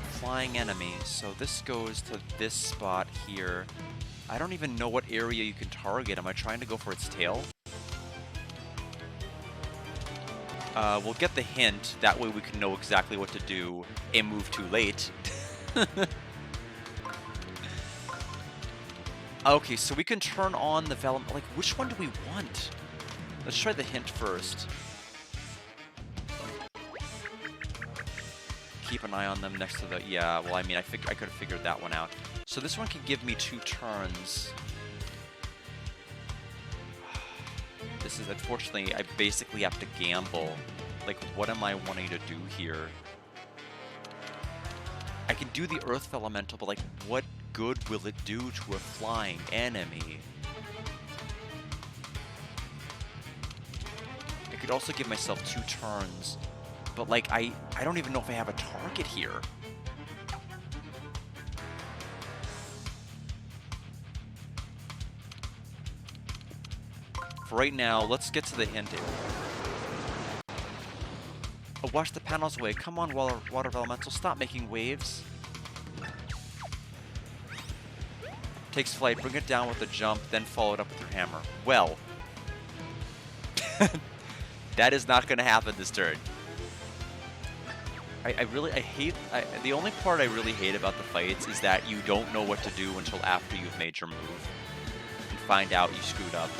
Flying enemy. So this goes to this spot here. I don't even know what area you can target. Am I trying to go for its tail? We'll get the hint. That way we can know exactly what to do and move too late. Okay, so we can turn on the Velum. Like, which one do we want? Let's try the hint first. Keep an eye on them next to the... Yeah, well, I mean, I could have figured that one out. So this one can give me 2 turns. This is, unfortunately, I basically have to gamble. Like, what am I wanting to do here? I can do the Earth Elemental, but, like, what good will it do to a flying enemy? I could also give myself 2 turns, but, like, I don't even know if I have a target here. For right now, let's get to the hint. Oh, wash the panels away. Come on, water elemental. Stop making waves. Takes flight. Bring it down with a jump, then follow it up with your hammer. Well, that is not going to happen this turn. I hate... the only part I really hate about the fights is that you don't know what to do until after you've made your move. And find out you screwed up.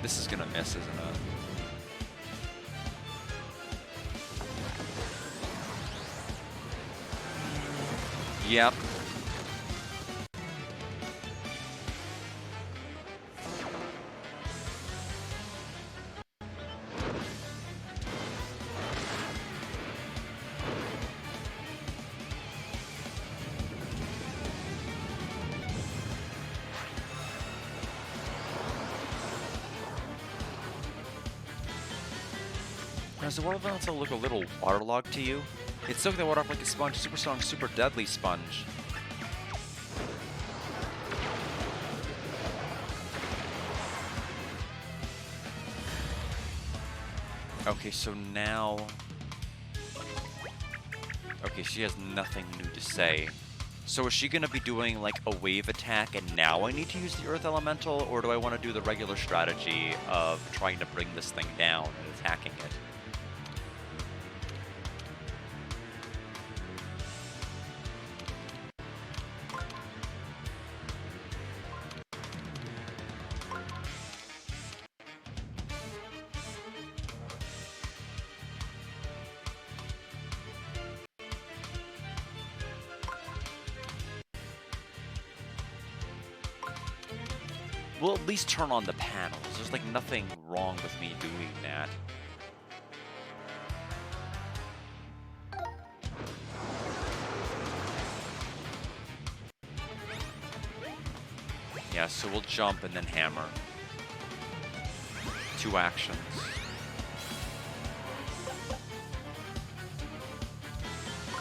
This is gonna miss, isn't it? Yep. Does the water elemental look a little waterlogged to you? It soaked the water up like a sponge. Super strong, super deadly sponge. Okay, so now... Okay, she has nothing new to say. So is she going to be doing like a wave attack and now I need to use the earth elemental? Or do I want to do the regular strategy of trying to bring this thing down and attacking it? We'll at least turn on the panels. There's like nothing wrong with me doing that. Yeah, so we'll jump and then hammer. 2 actions.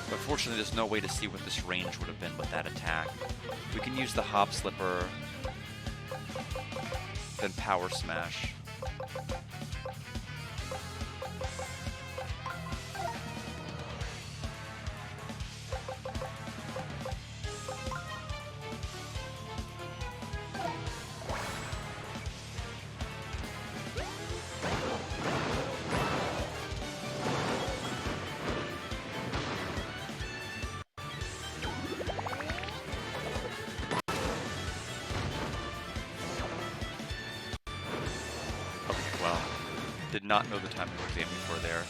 But fortunately, there's no way to see what this range would have been with that attack. We can use the Hop Slipper, then Power Smash. Did not know the timing I was aiming for there.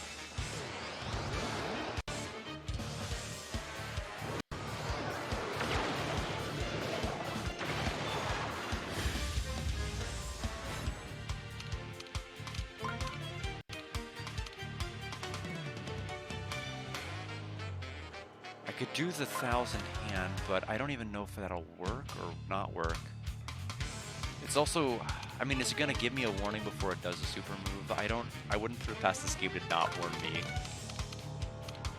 I could do the 1,000 hand, but I don't even know if that'll work or not work. It's also, I mean, is it gonna give me a warning before it does a super move? I wouldn't put it past this game to not warn me.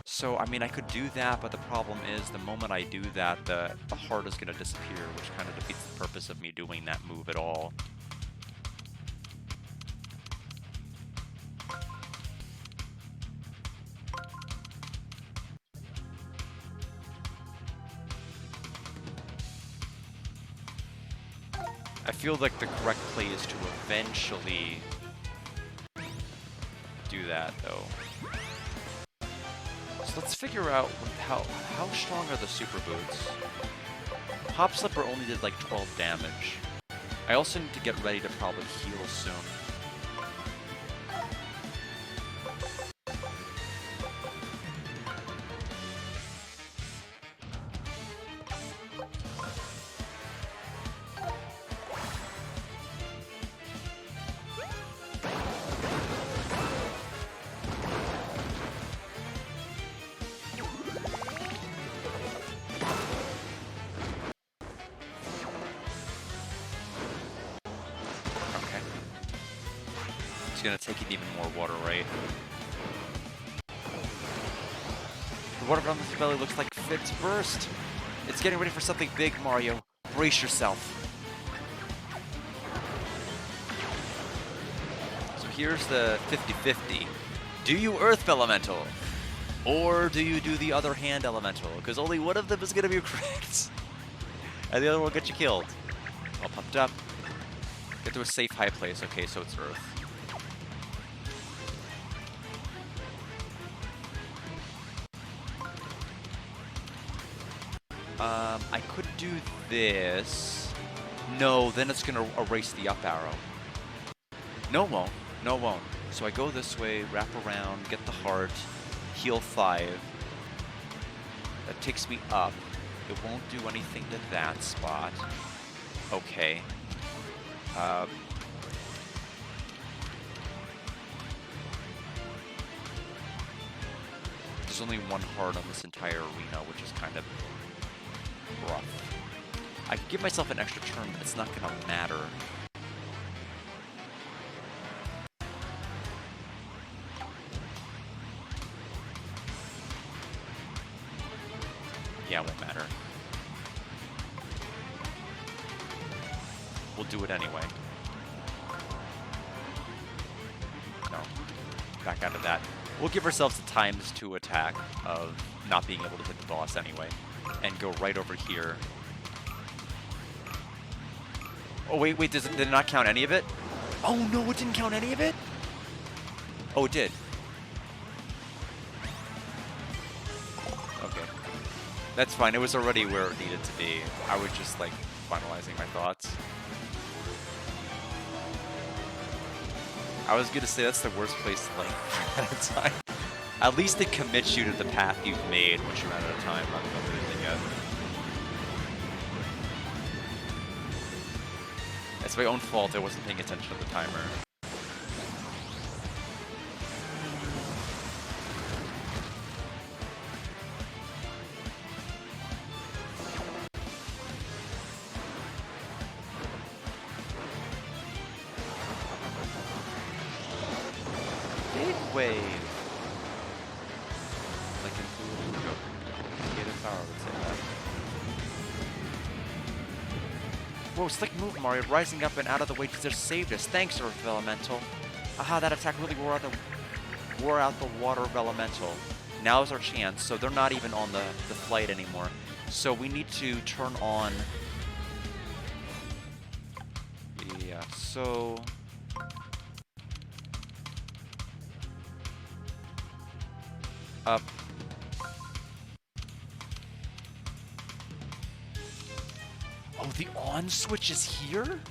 So, I mean, I could do that, but the problem is the moment I do that, the heart is gonna disappear, which kind of defeats the purpose of me doing that move at all. I feel like the correct play is to eventually do that, though. So let's figure out how strong are the super boots. Hop Slipper only did like 12 damage. I also need to get ready to probably heal soon. It's gonna take it even more water, right? Whatever on this belly looks like fit to burst. It's getting ready for something big, Mario. Brace yourself. So here's the 50-50. Do you Earth Elemental? Or do you do the other hand Elemental? Because only one of them is going to be correct. And the other one will get you killed. All pumped up. Get to a safe high place. Okay, so it's Earth. I could do this. No, then it's gonna erase the up arrow. No, it won't. No, it won't. So I go this way, wrap around, get the heart, heal 5. That takes me up. It won't do anything to that spot. Okay. There's only one heart on this entire arena, which is kind of rough. I could give myself an extra turn, but it's not gonna matter. Yeah, it won't matter. We'll do it anyway. No. Back out of that. We'll give ourselves the ×2 attack of not being able to hit the boss anyway. And go right over here. Oh, wait, did it not count any of it? Oh, no, it didn't count any of it? Oh, it did. Okay. That's fine. It was already where it needed to be. I was just, like, finalizing my thoughts. I was going to say that's the worst place to link at a time. At least it commits you to the path you've made once you're out of time, rather than losing it. It's my own fault. I wasn't paying attention to the timer. Big wave. Like in Gated Power would say that. Whoa, slick move, Mario. Rising up and out of the way just saved us. Thanks, Earth Elemental. Aha, that attack really wore out the Water Elemental. Now is our chance, so they're not even on the flight anymore. So we need to turn on... Yeah, so... Up. Oh, the on switch is here?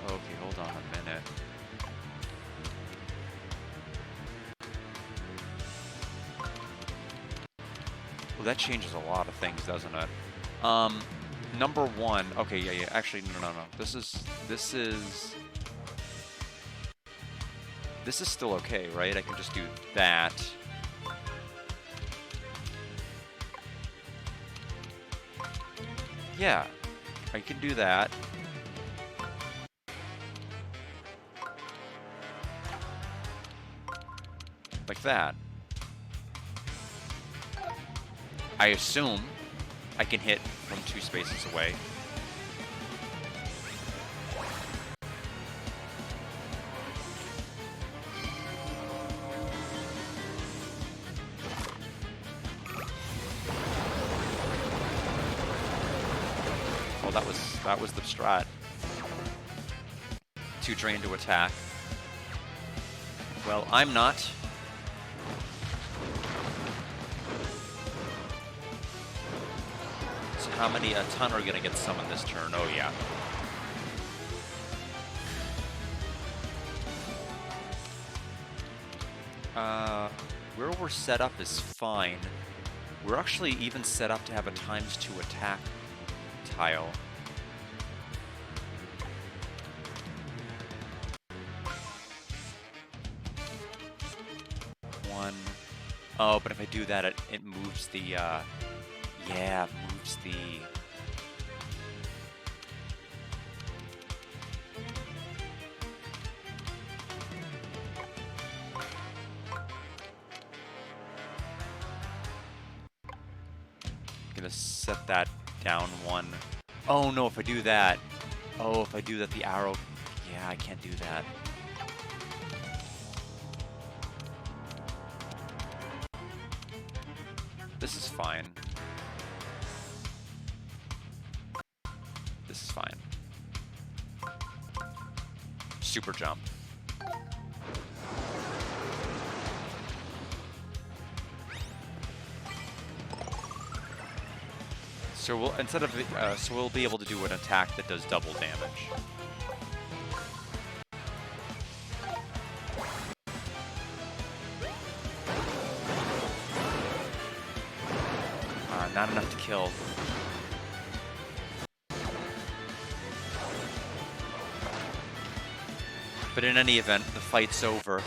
Okay, hold on a minute. Well, that changes a lot of things, doesn't it? Number 1. Okay, yeah. Actually, no. This is still okay, right? I can just do that. Yeah, I can do that. Like that. I assume I can hit from 2 spaces away. Oh, that was the strat. 2 drain to attack. Well, I'm not. So how many? A ton are gonna get summoned this turn. Oh yeah. Where we're set up is fine. We're actually even set up to have a ×2 attack tile. One. Oh, but if I do that, it moves the, yeah, it moves the... gonna set that down one. Oh no, if I do that. Oh, if I do that, the arrow. Yeah, I can't do that. This is fine. This is fine. Super jump. So we'll so we'll be able to do an attack that does double damage. Not enough to kill. But in any event, the fight's over.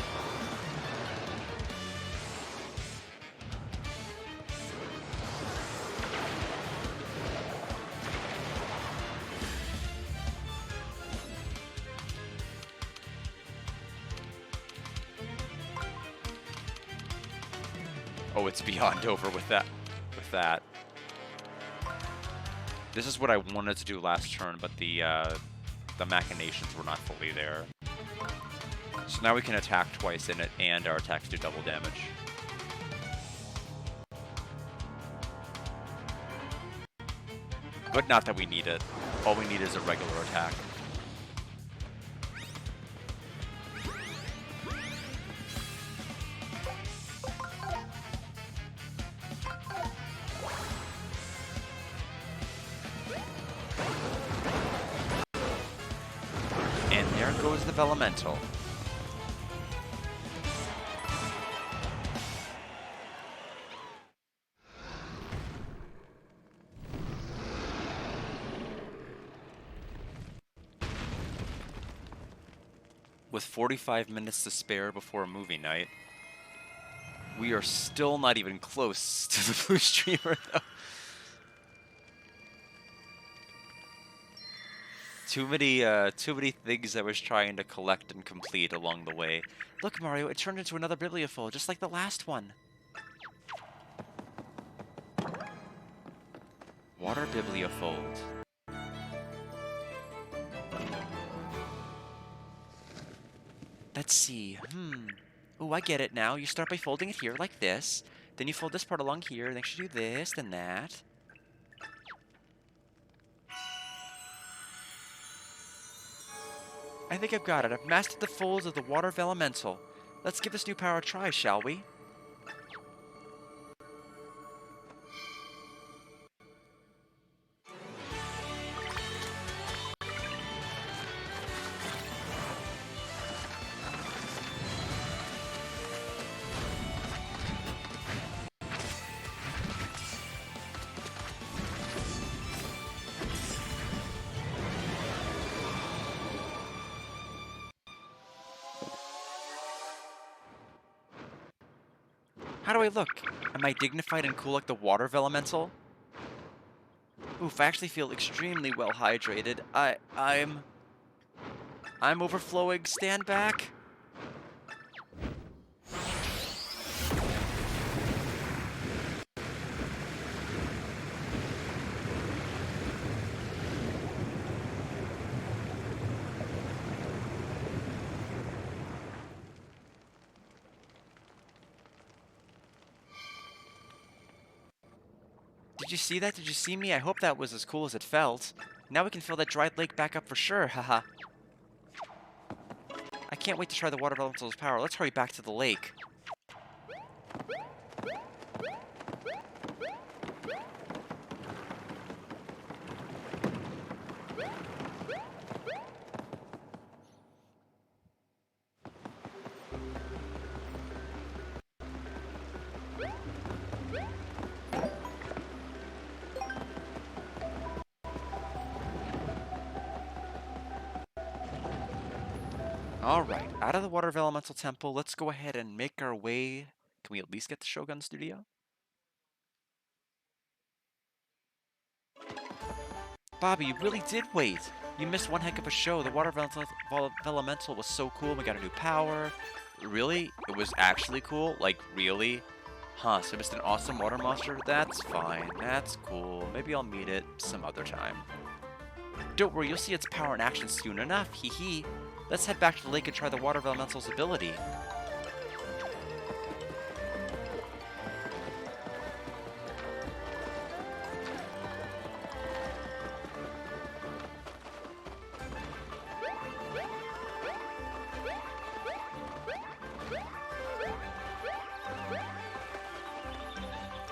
Oh, it's beyond over with that. This is what I wanted to do last turn, but the machinations were not fully there. So now we can attack twice in it, and our attacks do double damage. But not that we need it. All we need is a regular attack. Goes the Elemental. With 45 minutes to spare before a movie night, we are still not even close to the blue streamer, though. Too many things I was trying to collect and complete along the way. Look, Mario, it turned into another bibliophile, just like the last one. Water bibliofold. Let's see. Oh, I get it now. You start by folding it here like this. Then you fold this part along here. Then you do this, then that. I think I've got it. I've mastered the folds of the Water Elemental. Let's give this new power a try, shall we? How do I look? Am I dignified and cool like the Water Elemental? Oof, I actually feel extremely well hydrated. I'm overflowing. Stand back. Did you see that? Did you see me? I hope that was as cool as it felt. Now we can fill that dried lake back up for sure, haha. I can't wait to try the Water Elemental's power. Let's hurry back to the lake. Alright, out of the Water Elemental Temple, let's go ahead and make our way. Can we at least get to Shogun Studio? Bobby, you really did wait! You missed one heck of a show. The Water Elemental was so cool. We got a new power. Really? It was actually cool? Like, really? Huh, so just an awesome water monster? That's fine. That's cool. Maybe I'll meet it some other time. Don't worry, you'll see its power in action soon enough. Hee hee. Let's head back to the lake and try the water elemental's ability.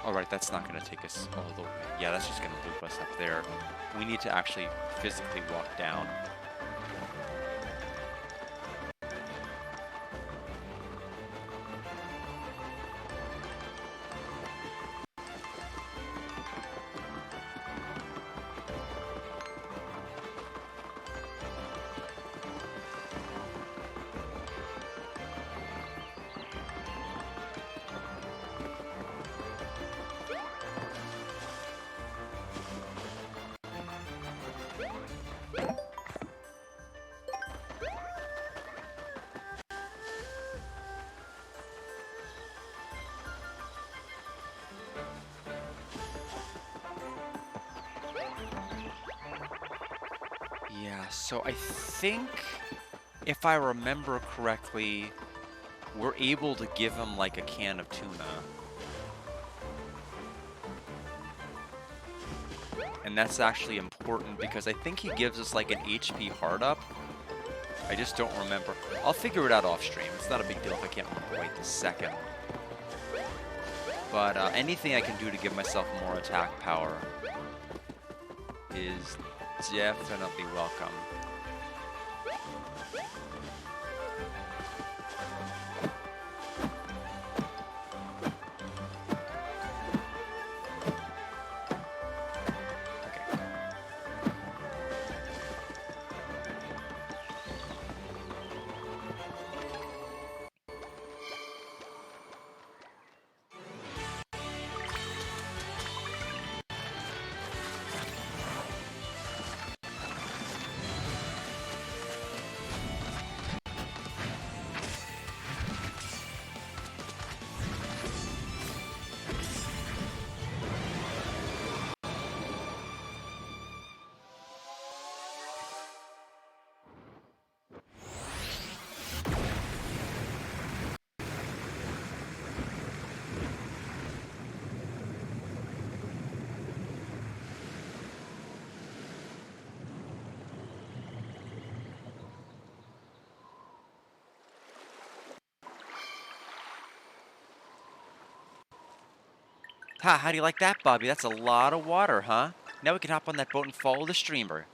Alright, that's not going to take us all the way. Yeah, that's just going to loop us up there. We need to actually physically walk down. Yeah, so I think, if I remember correctly, we're able to give him like a can of tuna. And that's actually important because I think he gives us like an HP hard up. I just don't remember. I'll figure it out off stream. It's not a big deal if I can't remember right this second. But anything I can do to give myself more attack power is definitely welcome. Ha, how do you like that, Bobby? That's a lot of water, huh? Now we can hop on that boat and follow the streamer.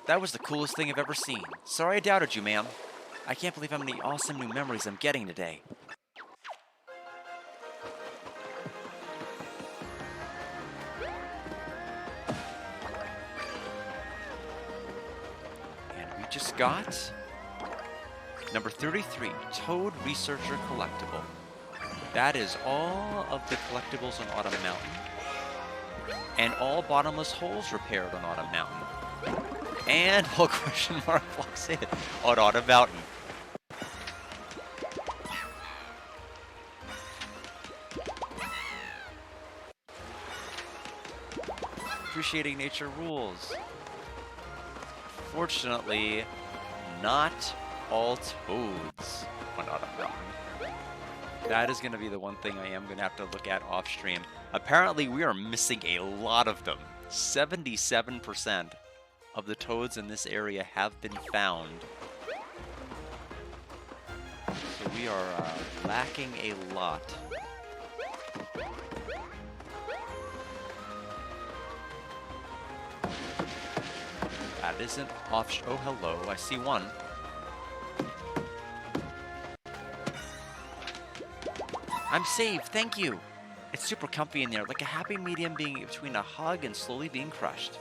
That was the coolest thing I've ever seen. Sorry I doubted you, ma'am. I can't believe how many awesome new memories I'm getting today. And we just got number 33, Toad Researcher Collectible. That is all of the collectibles on Autumn Mountain. And all bottomless holes repaired on Autumn Mountain. And all question mark blocks hit on Autumn Mountain. Appreciating nature rules. Fortunately, not all toads on Autumn Mountain. That is going to be the one thing I am going to have to look at off stream. Apparently, we are missing a lot of them. 77% of the toads in this area have been found. So we are lacking a lot. That isn't off. Oh, hello. I see one. I'm saved, thank you! It's super comfy in there, like a happy medium being between a hug and slowly being crushed.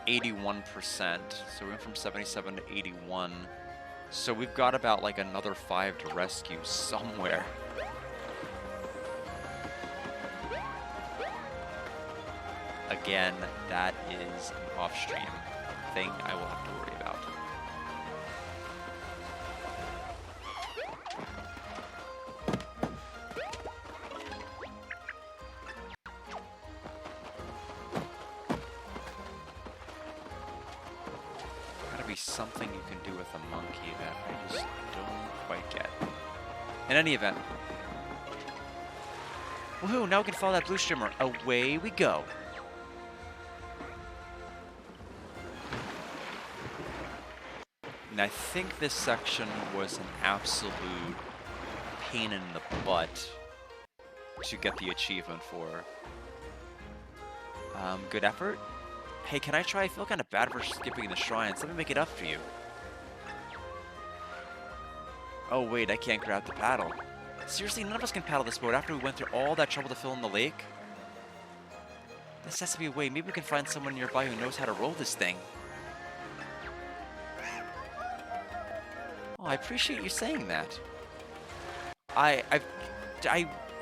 81%, so we went from 77 to 81. So we've got about like another 5 to rescue somewhere. Again, that is an off-stream thing I will have to worry about. something you can do with a monkey that I just don't quite get. In any event. Woohoo, now we can follow that blue shimmer. Away we go. And I think this section was an absolute pain in the butt to get the achievement for. Good effort. Hey, can I try? I feel kind of bad for skipping the shrines. Let me make it up for you. Oh, wait, I can't grab the paddle. Seriously, none of us can paddle this boat after we went through all that trouble to fill in the lake? This has to be a way. Maybe we can find someone nearby who knows how to roll this thing. Oh, I appreciate you saying that. I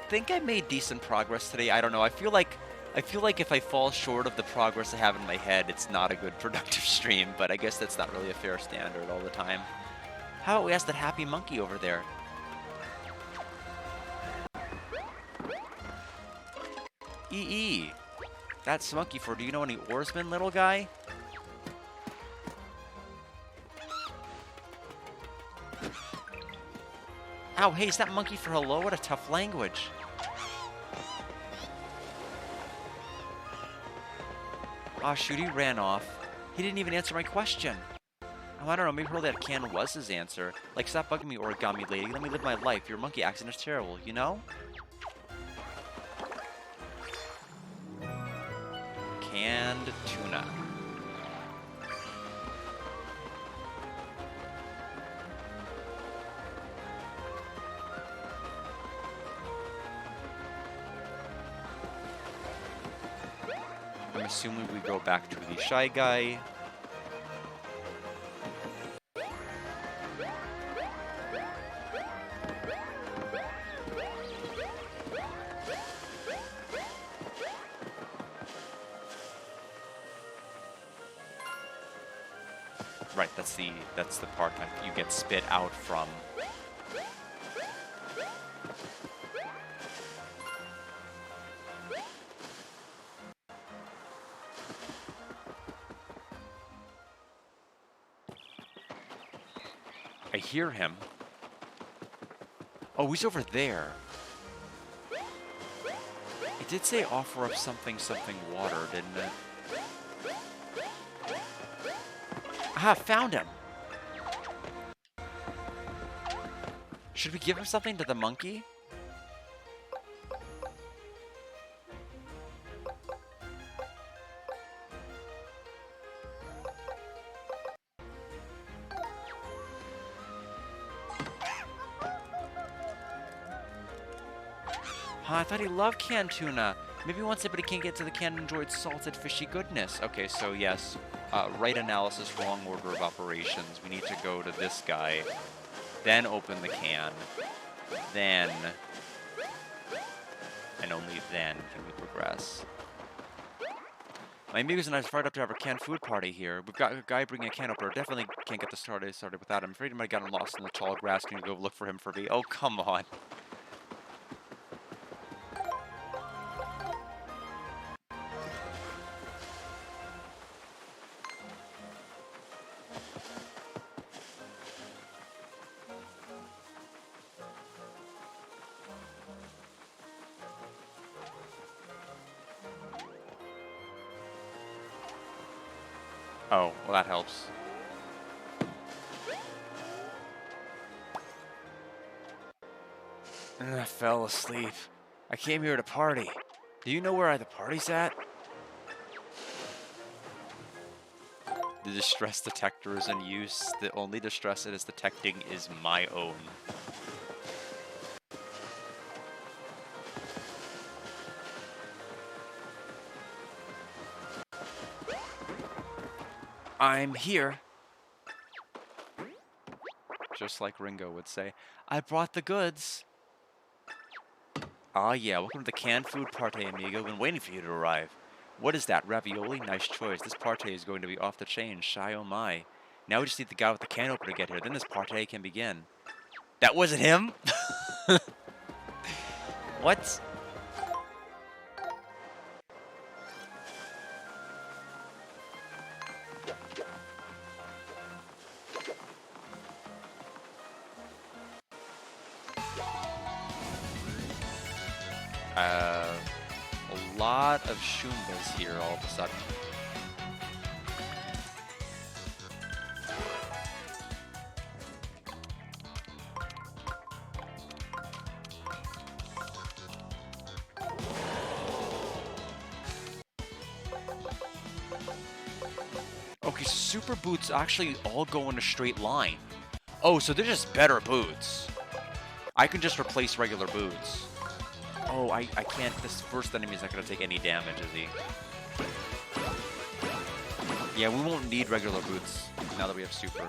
think I made decent progress today. I don't know. I feel like if I fall short of the progress I have in my head, it's not a good productive stream, but I guess that's not really a fair standard all the time. How about we ask that happy monkey over there? EE. That's monkey for, do you know any oarsmen, little guy? Ow, hey, is that monkey for hello? What a tough language. Aw, shoot, he ran off. He didn't even answer my question. Oh, I don't know, maybe all that can was his answer. Like, stop bugging me, origami lady. Let me live my life. Your monkey accident is terrible, you know? Canned tuna. I'm assuming we go back to the shy guy. Right, that's the part that you get spit out from. I hear him. Oh, he's over there. It did say offer up something water, didn't it? Aha, found him! Should we give him something to the monkey? I thought he loved canned tuna. Maybe he wants it, but he can't get to the can and enjoy its salted, fishy goodness. Okay, so yes, right analysis, wrong order of operations. We need to go to this guy, then open the can, then, and only then can we progress. My amigos and I are fired up to have a canned food party here. We've got a guy bringing a can opener. Definitely can't get the started without him. I'm afraid he might have gotten lost in the tall grass. Can you go look for him for me? Oh, come on. Oh, well that helps. I fell asleep. I came here to party. Do you know where the party's at? The distress detector is in use. The only distress it is detecting is my own. I'm here. Just like Ringo would say, I brought the goods. Ah yeah, welcome to the canned food party, amigo. Been waiting for you to arrive. What is that, ravioli? Nice choice. This party is going to be off the chain. Shy oh my. Now we just need the guy with the can opener to get here. Then this party can begin. That wasn't him? What? A lot of Shumbas here all of a sudden. Okay, so super boots actually all go in a straight line. Oh, so they're just better boots. I can just replace regular boots. Oh, I can't. This first enemy is not going to take any damage, is he? Yeah, we won't need regular boots now that we have super.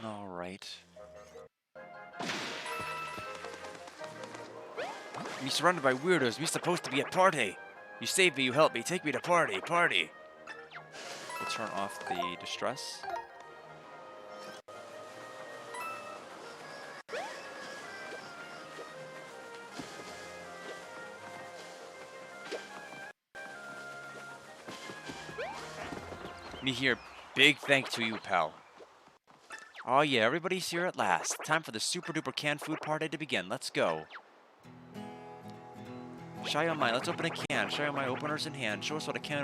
All right. Me surrounded by weirdos. Me supposed to be at party. You saved me. You helped me. Take me to party. Party. We'll turn off the distress. Me here. Big thank to you, pal. Oh yeah, everybody's here at last. Time for the super duper canned food party to begin. Let's go. Shy on mine, let's open a can. Shy on my openers in hand. Show us what a can